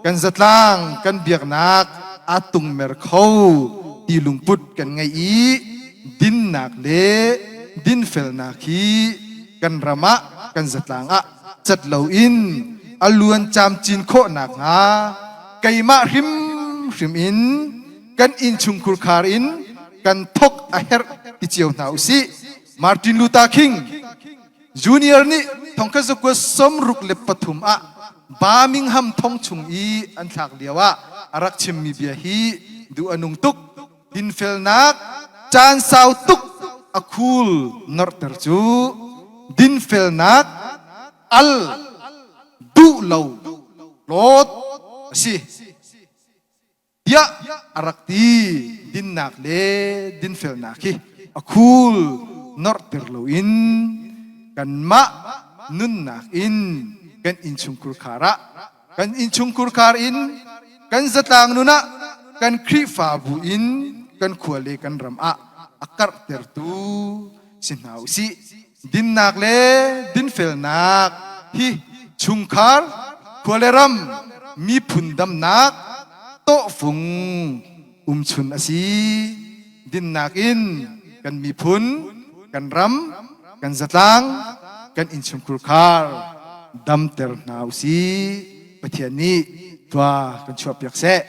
กันจัดล่างกันเบียกนักอาตุงเมรเขาตีลุงพุดกันไงอีดินนักเลดินเฟลนักฮีกันรำกันจัดล่างจัดเหลาอินอลวนจำจินโคนักไก่มาริมอินกันอินชุงคุรคารินกันทกอาเฮรติเจียวนาอุซีมาร์ตินลูธาคิงจูเนียร์นี่ทองกษัตริย์สมรุกเล็บปฐุมบามิงฮัมทองชุงอีอันทักเดียวอารักชิมมีเบียฮีดูอนุงตุกดินเฟลนักจานสาวตุกอคูลนอร์เตอร์จูดินเฟลนักอัลดูเลาโลดสิเดียอารักตีดินนักเลดินเฟลนักฮีอคูลนอร์เตอร์โลอินกันมะนุนนักอินกันอินชุงคุรคาระกันอินชุงคุรคาอินกันสตางนุนะกันครีฟาบูอินกันขวเลกันรำอักรเตอร์ตูสินาวสิดินนักเลดินเฟลนักฮีชุงคาร์ขวเลรำมีพุนดำนักโตฟุงชุนอสีดินนักอินกันมีพุนกันรำกันสตางกันอินชุงคุรคาร์ดำเตอร์นาวสีปะเทียนนี้ตัวกันชอบอยากเสะ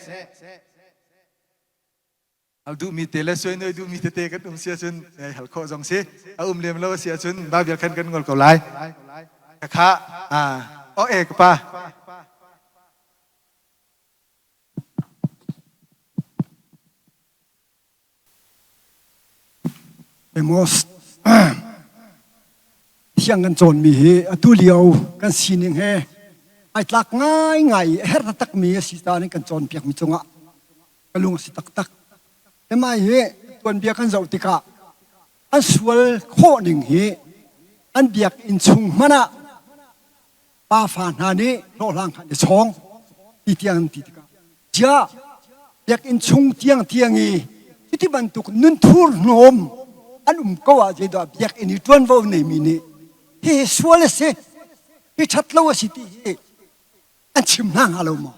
เอาดูมีเตลสวยหน่อยดูมีเตกันเสียชนหัลโคจงสิเอาเลี้ยมแล้วเสียชนบ้าเบียกันงอลกับไลค่ะโอเอกป่ะเอมอสเที่ยงกันโจนมีตัวเลียวกันสีนึงเฮไอ้ตักง่ายเฮรตักมีสิตานี่กันโจนเปียกมีจงกันลุงสิตักแต่ไม่เฮตัวเบียกันเจ้าติกะอันสวลโคหนึ่งเฮอันเบียกอินชุงมันป้าฟานหานี้โลลังขันช่องที่เตียงติกะจ้าเบียกอินชุงเตียงอีที่บรรทุกนุ่นทูร์นมอันก็ว่าจะได้เบียกอินทวนว่าในมินิเฮ้สวลเสเฮ้ชัดแล้วว่าสิที่เฮ้อันชิมนั่งอะไรมั้ง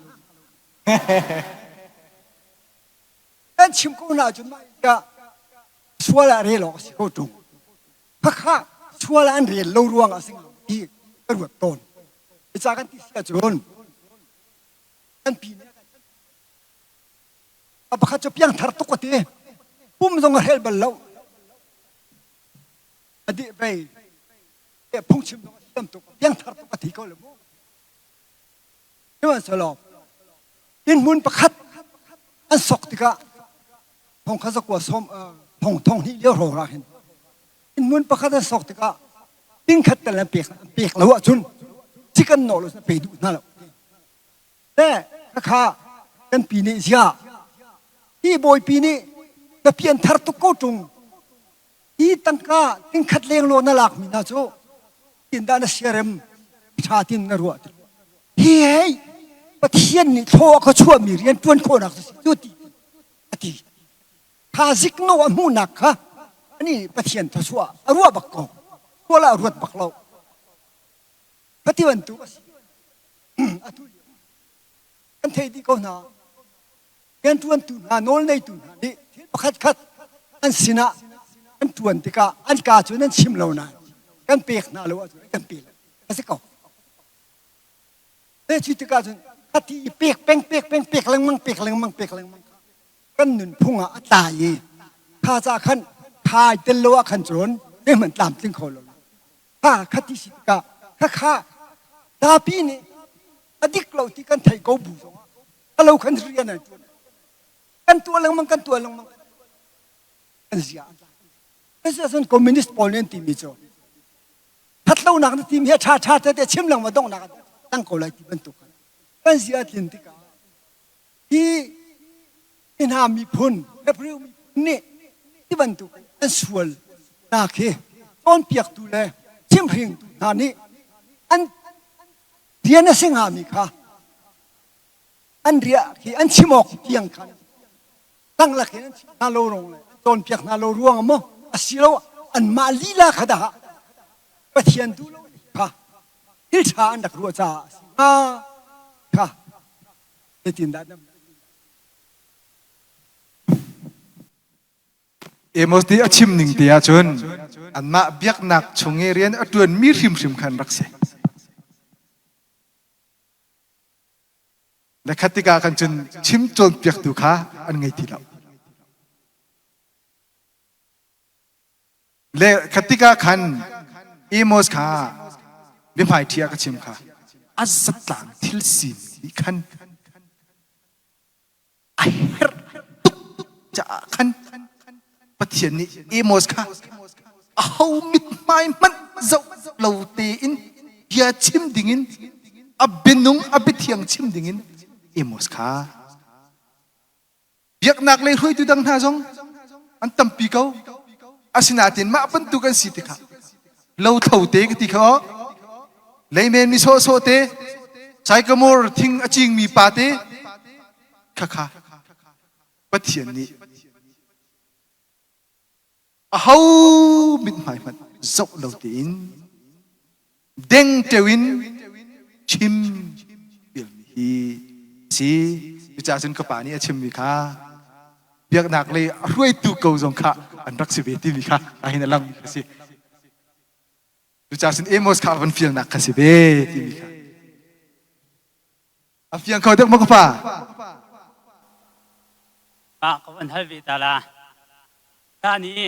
อันชิมก็น่าจะไม่จะสวลอะไรหรอกสิเขาตรงพักข้าสวลอันเรียนเรารวงอะไรสิ่งที่กระโดดต้นไปจากกันที่เสียจนอันปีนี้อับข้าจะเพียงทาร์ตุกตีปุ่มตรงเฮลเบลล์อดีตไปพุ่งชิมตรงเต็มตุกเพียงทาร์ตุกตีก็เลยมั้งนี่มันสลบอินมุนประคัดอันสกติกะทองข้าจะกว่าส้มทองนี่เลี้ยวรอรักเห็นอินมุนประคัดอันสกติกะดิ้งขัดแต่ละเปียกแล้วอ่ะจุนที่กันโนลุสไปดูนั่นแหละแต่ราคากันปีนี้เสียที่บอยปีนี้จะเปลี่ยนทาร์ตุกจงที่ตั้งก้าดิ้งขัดเลี้ยงโลนั่นหลักมีน่าโจกินด้านเสียเร็มชาตินนรัวเฮ้ยประเทศนี้โทษเขาชั่วมีเรียนจวนโคนักสุดที่อดี ข้าซิกโนอันมูนักค่ะอันนี้ปะเทียนทชัวอรัวบักกอหัวละอรวดบักเราปฏิวันตุอตุอันเทดีก็นากันตวนตุนาโนลในตุนานี่ขัดขัดอันสินะอันตวนติกาอันกาจวนอันชิมเรานากันเปียกนาเรากันเปียกกันสิกอเอ้จิตกาจวนขัดที่เปียกเปียกลังมังเปียกลังมังกันหนุนพุ่งอ่ะตายข้าจะขันทายเตลวะขันจวนนี่มันตามถึงเขาเลยข้าขัดที่สิกาข้าดาปีนี่อดีตเราที่กันไทยกูบูเราขันเรียนอะไรกันตัวลังมังกันเสียนั่นคือคอมมิวนิสต์พอลเลนทีมิโซทัดเราหนักทีมเฮียชาแต่ชิมลังมาต้องหนักตั้งเขาเลยที่บรรทุกกันเสียทีนติกาที่นามีพุ่นเอพริลมีนี่ที่บรรทุกกันสวลนาเคต้นเปียกตุเลยชิมพิงตุนานี่อันเดียนเสียงหามีค่ะอันเรียที่อันชิมอกเพียงกันตั้งหลักเห็นนาโลรงเลยต้นเปียกนาโลร่วงมั้งอาศิโลอันมาลีลาขดาปะเทียนดูโลค่ะฮิลชาอันดักรัวจ้าค่ะเอตินดานัมเอมอสที่อชิมหนึ่งเดียจนอันมาเบียกหนักชงเรียนอดวนมีริมคันรักเสและคติกากันจนชิมจนเปียกดูค่ะอันไงที่เราและคติกาคันเอมอสค่ะเป็นภายที่อาชิมค่ะอัศตางทิลสินคันไอเฮรจะคันปะเทียนนี้เอมอสค่ะเอามิดไม้มันเจ้าเราเตอินยาชิมดิ่งินอับบินุงอับบิเทียงชิมดิ่งินเอมอสค่ะเบียกนักเลยหุยดูดังท่าจงอันตั้มปีเก้าอาศินาตินมาปันตุกันสิติค่ะเราเท่าเตกติเขาเลยเมนมิโซเตใช้กระมอร์ทิ้งอจิงมีปาเตค่ะปะเทียนนี้เอามิดหมายมันจบเราตีนเด้งเจวินชิมเบียมีสิวิจารณ์กับป่านี้ชิมมีค่ะเบียกหนักเลยรวยตุกเกาจงค่ะอันรักสิเวทีมีค่ะไอ้นั่นลังมีสิวิจารณ์เอมอสค่ะมันเฟียงหนักสิเวทีมีค่ะอาเฟียงเขาเด็กมากกว่าป้าก็วันให้เวตาลาด้านนี้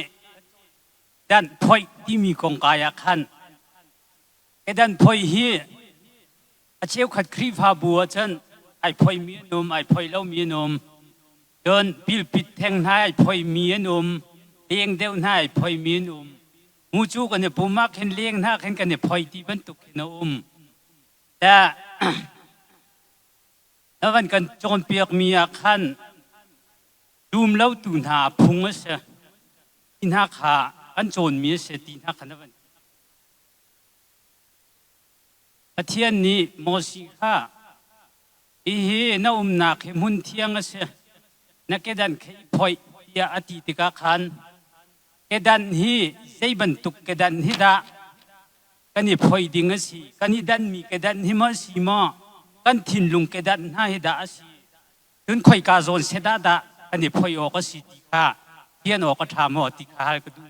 ด้านพอยที่มีกองกายขันไอ้ด้านพอยฮีอาเชียวขัดครีฟาบัวฉันไอ้พอยมีนมไอ้พอยเล่ามีนมเดินปิลปิดแทงหน้าไอ้พอยมีนมเลี้ยงเดียวหน้าไอ้พอยมีนมมูจูกันเนี่ยปุ่มมากเห็นเลี้ยงหน้าเห็นกันเนี่ยพอยที่บรรทุกเห็นแต่แล้ววันกันโจนเปียกมีอาขันดูมเล่าตูนหาพุงเสียที่หน้าขาอันโจนมีเสียตีหน้าขันวันอาเทียนนี้มอสิค่ะอีเฮน่าหนักเห็นมุนเทียงเสียนักเกดันเคยพอยยาอติติกาขันเกดันฮีใช้บรรทุกเกดันฮีดากันนี่พอยดิ่งสิกันนี่ดันมีเกดันฮีมาสิมากันทิ้งลุงเกดันหน้าฮีดาสิจนคอยกาโซนเสดาดาอันนี้พอยออกสิติกาเทียนออกทำอติกาก็ดู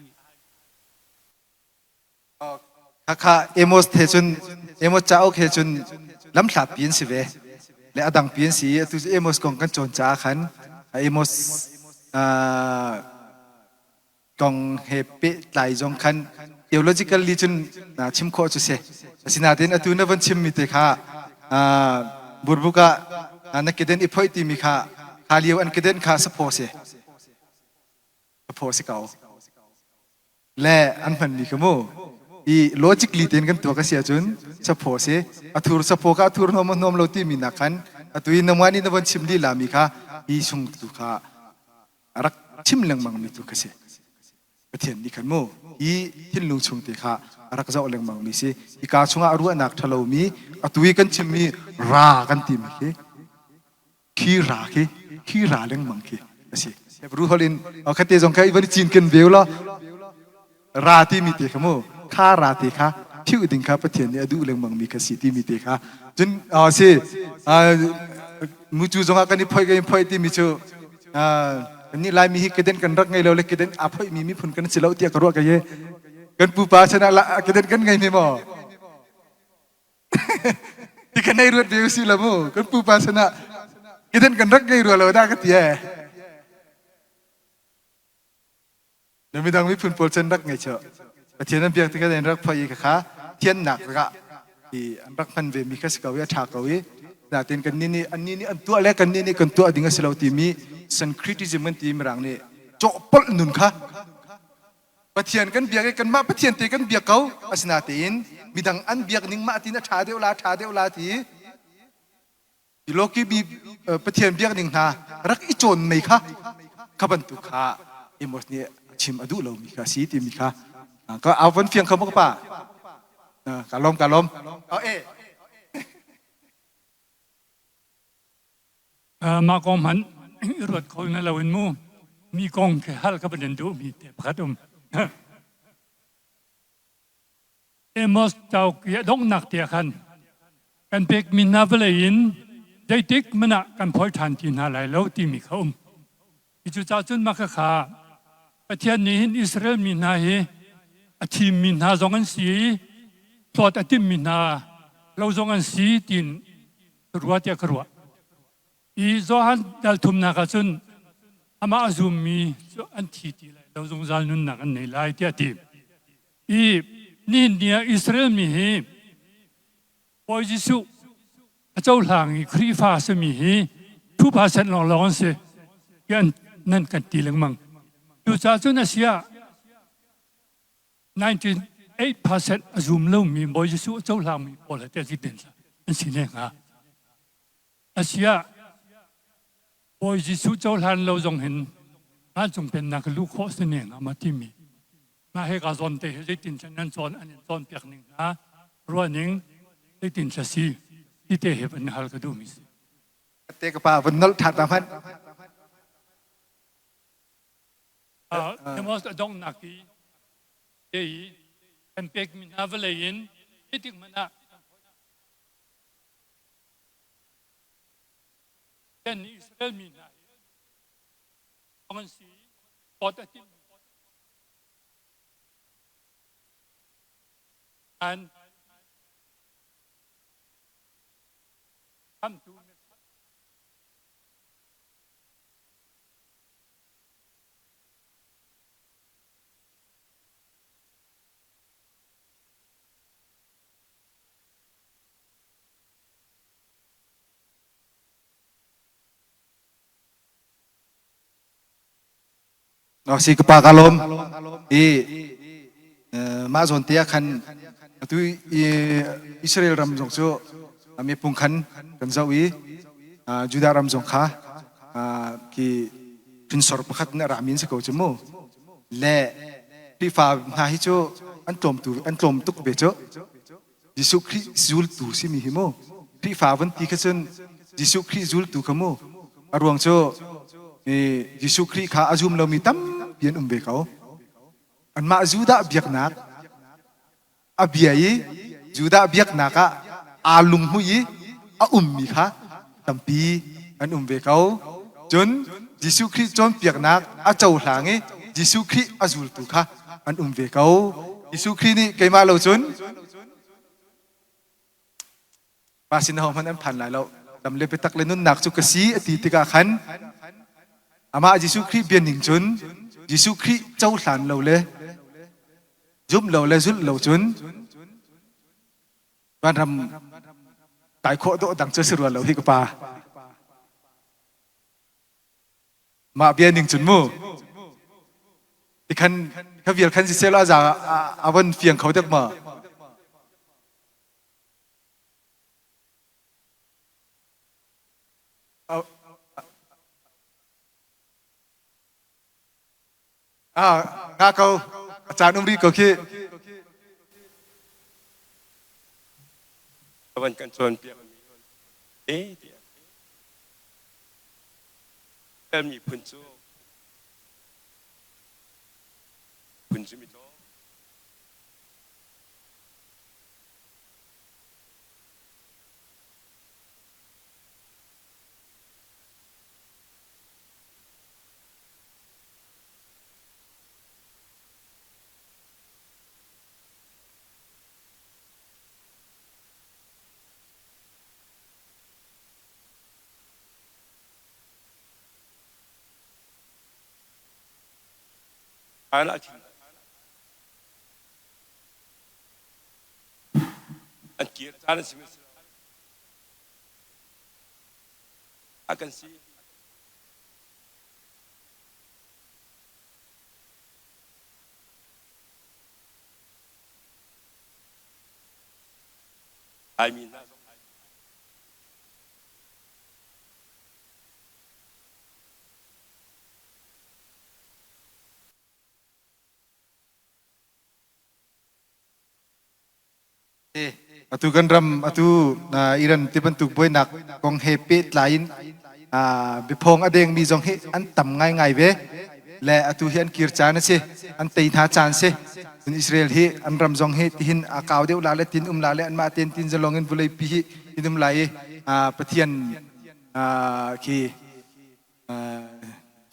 ค่ะเอมอสเทจุนเอมอสจ้าโอเคจุนลำหลับเปลี่ยนสิเวและอดังเปลี่ยนสิตุเอมอสกองกันโจนจ้าขันเอมอสกองเฮเปไหลจงขันเทีโอโลจิคอลลีจุนชิมโคจุเสสินาเดนอตุนวันชิมมิเตค่ะบุรุษก็นักเดินอีพอยตีมีค่ะฮาเลียวอันเดินค่ะสปอร์เก่าและอันพันมีขโมอีโลจิคลีเดนกันตัวก็เสียจุนสปอร์อัตุรสปอร์ก็อัตุรนอมนอมเราตีมีนักขันอัตุยนวานีนวันชิมลีลามีค่ะอีชุงตุค่ะรักชิมลังมังมีตุกเสียประเทศนี้ขันโมอีทินลุงชุงเตค่ะรักเจ้าลังมังมีสิอีกาชุงอารัวนักทะเลมีอัตุยกันชิมมีรากันตีมีขี้ราลังมังขี้ สิรู้เขาลินเอาคติจงแค่วันจีนกันเบลล่ะราตีมีเตะขโมข้าราตีค่ะที่อุดิงค่ะประเทศนี้ดูเรื่องมังมีคสิที่มีเตะค่ะจนสิมุจูจงกันนี่พอยกันพอยที่มีชูอันนี้ลายมีฮิกเด่นกันรักไงเราเลยกเด่นพอยมีผลกันสิเราเตียกรัวกันเย่กันปูปาชนะละกเด่นกันไงมีบ่ที่กันในรถเบลสิละโมกันปูปาชนะกเด่นกันรักไงรัวเราได้กันเตี้ยเดี๋ยวมีดังวิพุนโปรเซนรักไงเชอะประเทศนั้นเบียงที่กันรักพอยค่ะเทียนหนักละที่รักพันเวมีแค่สกาวิชากาวิน่าเต็นกันนี่อันนี้อันตัวเล็กกันนี่กันตัวดิ่งสิเราทีมีสันคริติจิมันทีมรังนี่โจปลนุนค่ะประเทศกันเบียกันมาประเทศตีกันเบียเขาอาสนาตีนมีดังอันเบียกนิ่งมาตีน่ะชาเดียวลาทีโลกีบีประเทศเบียกนิ่งท่ารักอีโจนไหมคะขบันตุค่ะอิมอสเนี่ยชิมอดูเรามีค่ะสีทีมีค่ะก็เอาวันเฟียงเขาบอกป่ะกาลมเอามากองมันรถคนนั่นเราเห็นมูมีกองแค่ฮัลกับประเด็นดูมีแต่พัดมอสเจ้าเกียดงหนักเตียคันกันเป็กมินนาเวลยินได้ติกมันกันพอยทันทีนาไหลแล้วที่มีเขาอิจุจ้าจุนมาค่ะประเทศนี้อิสราเอลมีนาเฮทีมมีนาจงกันสีตอดทีมมีนาเราจงกันสีตินรัวเตียกรัวอีโซฮันดัลทุมนักสุนอามาซุมมีอันที่ที่เราจงจานุนนักในหลายที่ทีอีนี่เนี่ยอิสราเอลมีพอจิสุเจ้าหลังครีฟาสมีทุบาเซนลองลองเสกันนั่นกันตีลังมังดูจากจุนอาเซีย98% ซุมเรามีพอจิสุเจ้าหลังมีพอละแต่ที่เด่นอันสิเนี่ยฮะอาเซียพอจิสุเจ้าหลังเราจงเห็นมันจงเป็นนักลูกโคสเนี่ยมาที่มีมาให้กาซอนเตะให้ตินฉันนั้นซอนอันนี้ซอนเปียกหนึ่งนะรัวหนึ่งให้ตินเสียที่เตะให้เป็นฮัลกระดูมิสเตะกับป่าวันนั้นถัดมาพันเดมอสดงนักกีเอ้ยเป็นเป็กมินาเวลยินที่ติมันนะเป็นอิสราเอลมีนามันสีปอดที่and come to si kepa kalom ma zon tia khan tu Israel ram jong chu ami pung khan kan zawi Juda ram jong kha ki pin sor pakhat na ramin se ko chmo le pi fa na hi chu an tom tuk be chu Jisu Christ zul tu si mi himo pi fa van ti ka chen Jisu Christ zul tu kamo arwang chu Jisu Christ kha azum lo mi tam pian be kau an ma Juda biak nak abiai Juda biak naka alung hui a mi kha tampi an be kau chun Jisu Christ chon biak nak a chau hlangi Jisu Christ azul tu kha an be kau Jisu Christ ni kai ma lo chun pasin ho man an phan lai lo dam le petak le nun nak chu ka si ati tika khan ama Jisu Christ bian ning chun Jisu Christ chau hlan lo le giúp lâu le giúp lâu chun ban ram tại khổ độ đằng chơi sửa lâu hi pa mà biên đình chun mu thì khăn các việc khăn gì sẽ lo ra vẫn phiền khẩu được mà ngã câu chán ông đi cầu kiaวันกันชวนเปียกเอ๊ะเดี๋ยวมีพื้นจู จิมิโต Anak an kir tan simis akan si I mean atu kan ram atu na iran tiban tuk boy nak kong happy lain bipong adeng mi jong he an tam ngai ngai ve le atu hian kir chan se an tei tha chan se in Israel hi an ram jong he tin akaw deu la le tin la le an ma ten tin zalong in bulai pi hi tin lai pathian ki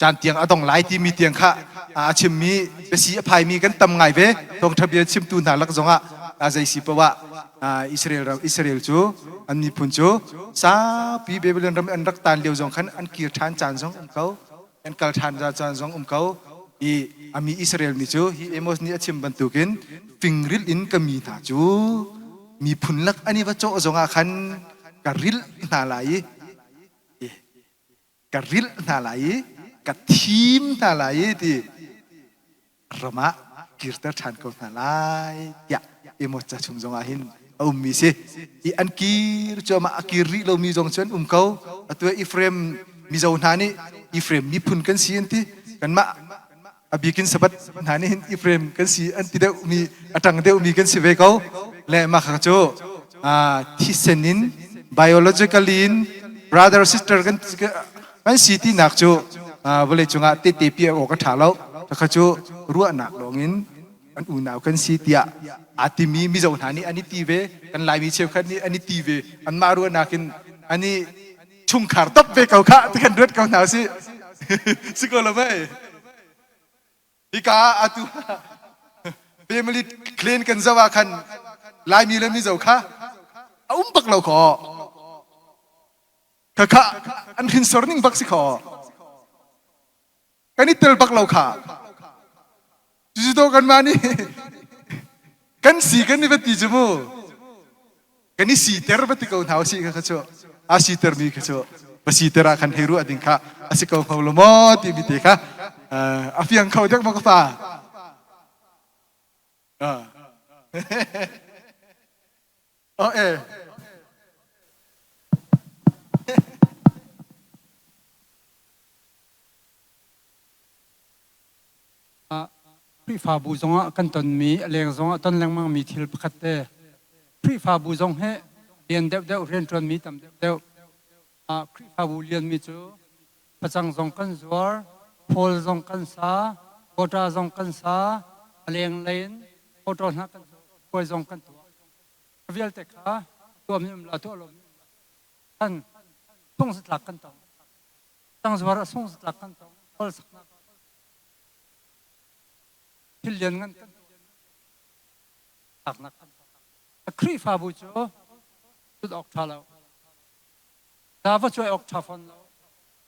chan tiang adong lai ti mi tiang kha chim mi besi aphai mi kan tam ngai ve tong thabian chim tu na lak zonga azai si pawa Israel chu an mi phun chu sa pi Babylon ram an rak tan leu jong khan an kir than chan jong kau an kal than ra chan jong kau i ami Israel mi chu hi emos ni achim bantukin fingril in kami tha chu mi phun lak ani wa cho zonga khan karil na lai karil na lai ka thim na lai ti rama kirtar than ko na lai ya emos cha chung jong a hin mi se I an kir cho ma akiri lo mi jong chen kau atwa Ephraim mi zo nani Ephraim mi phun kan si anti kan ma abikin sabat nani hin Ephraim kan si anti de mi atang de mi kan si ve kau le ma kha cho thisenin biologically in brother sister kan si ti nak cho bole chunga te te pi o ka thalo kha cho ruwa nak longin an unaw kan si tia ati mi zo nani ani ti ve kan lai mi cheu khan ni ani ti ve an maru nakin ani chung khar top ve kau kha kan ret kau na si si ko la mai ika atu family clean kan zawa khan lai mi le mi zo kha bak lo kho kha an hin sorning bak si kho kan ni tel bak lo kha judo kan mani kan si kan ni bati jumu kan ni si ter bati kau thau si kha cho si ter mi kha cho basi ter akan heru ading kha asi kau paulo mo ti bi te kha afiang kau jak mo ka pa Pri fa bu zonga kan ton mi leng zonga ton leng mang mi thil pakhat te pri fa bu zong he lian deuh deuh ren tron mi tam deuh deuh pri fa bu lian mi chu pachang zong kan zuar phol zong kan sa kota zong kan sa leng lein photo na kan koi zong kan tu vial te kha tu mi la tu lo kan song satlak kan tong tang zuar song satlak kan tong phol sakna hillian ngan kan taknak kan kri fa bu cho tut ok thalo da va choi ok thafon lo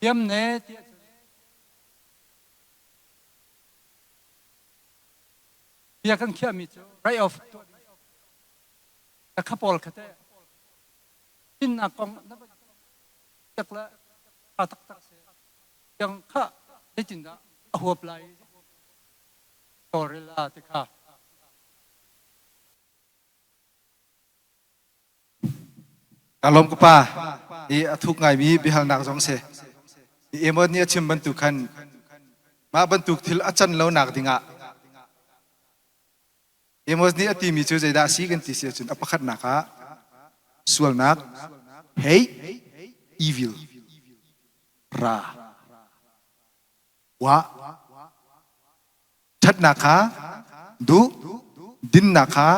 yam ne ti ya kan khia mi cho right off a couple khate tin na kong na tak la tak tak se yang kha de tin da huap lai Torila tika. Kalom ko pa athuk ngai mi bihal nak jong se emon ni achim bantu khan ma bantuk thil achan lo nak dinga emos ni ati mi chu jaida si kan ti se chun apakhat naka sual nak hey evil ra wa chat naka ดูดินนักขา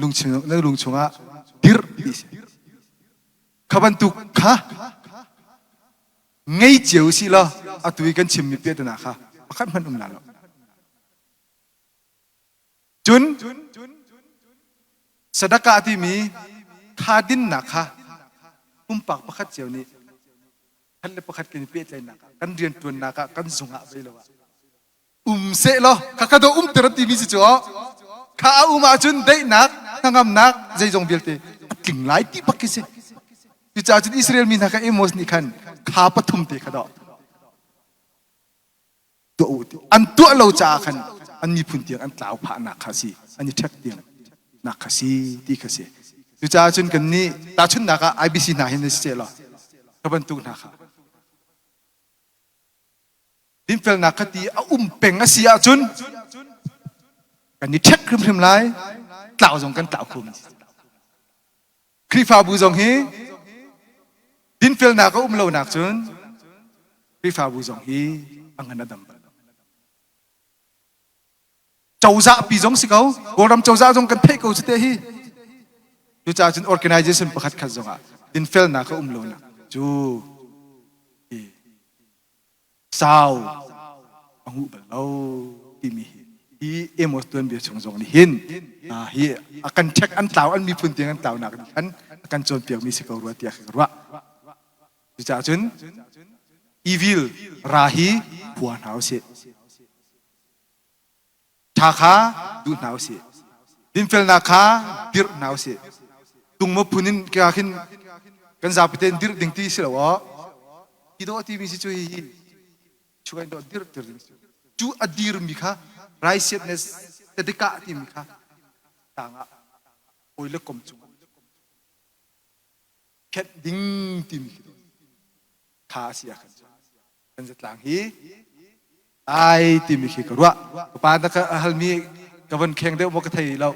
ลุงชงนั่งลุงชงอ่ะดิร์ดิสิขบันตุขาไงเจียวสิล่ะอะตุยกันชิมมีเปียดนักขาขันมันนั่นหรอจุนสดกาที่มีขาดินนักขาปากประคัดเจียวนี้ท่านเลยประคัดกันเปียดเลยนักกันเรียนตัวนักกันส่งอ่ะไปแล้วเสร็จแล้วข้าก็โดนเตอร์ตีมีสิจ้ะข้ามาจุนได้นักทั้งนักใจจงเบียดเตะกิ่งไหลที่ปักกิเสอยู่จากจุดอิสราเอลมีนักเอโมสนี่ขันข้าปฐุมเตะข้าดอกตัวอุดอันตัวเราจ้าขันอันมีพุ่นเตียงอันเต่าผ่านักข้าสิอันนี้เช็คเตียงนักข้าสิที่ข้าสิอยู่จากจุดกันนี้ตาชุนนักIBCนักเห็นเสียแล้วขบันตุนักดินเฟลนักขัดที่เป็งเสียจุนกันนี่เช็คครึมๆไล่กล่าวจงกันกล่าวคุมครีฟ้าบูจงฮีดินเฟลนักเรานักจุนครีฟ้าบูจงฮีอังกันดำเจ้าจ่าปีจงสิเขาโกรำเจ้าจ่าจงกันเทกูสเตฮีอยู่จากจุน organization ประคัดขัดจงดินเฟลนักเรานักจูสาวอังอุบลาวที่มีเอโมสตัวนเบียชงจงนี่หินฮีอาการเช็คอันเต่าอันมีพุ่นเตียงอันเต่านักอันอาการโจรเปียกมีสิกรัวเตียกรัวจุจ่าจุนอีวิลราฮีผัวหนาวเสียชาขาดูหนาวเสียดินเฟลนาคาดิร์หนาวเสียตุงมาพุนินกาขินกันจับไปเต้นดิร์ดิ่งตีเสียวะที่โดนที่มีสิช่วยช่วยโดนดิร์จูอดีรมิค่ะไรเสียเนสเตติกะที่มิค่ะต่างอ่ะโอ้ยเล็กกลมจุงแค่ดิ้งที่มิค่ะเสียกันจะต่างฮีไอที่มิค่ะกรัวปานตะกะฮัลมีกับวันแข่งเดียวบอกกันไทยเรา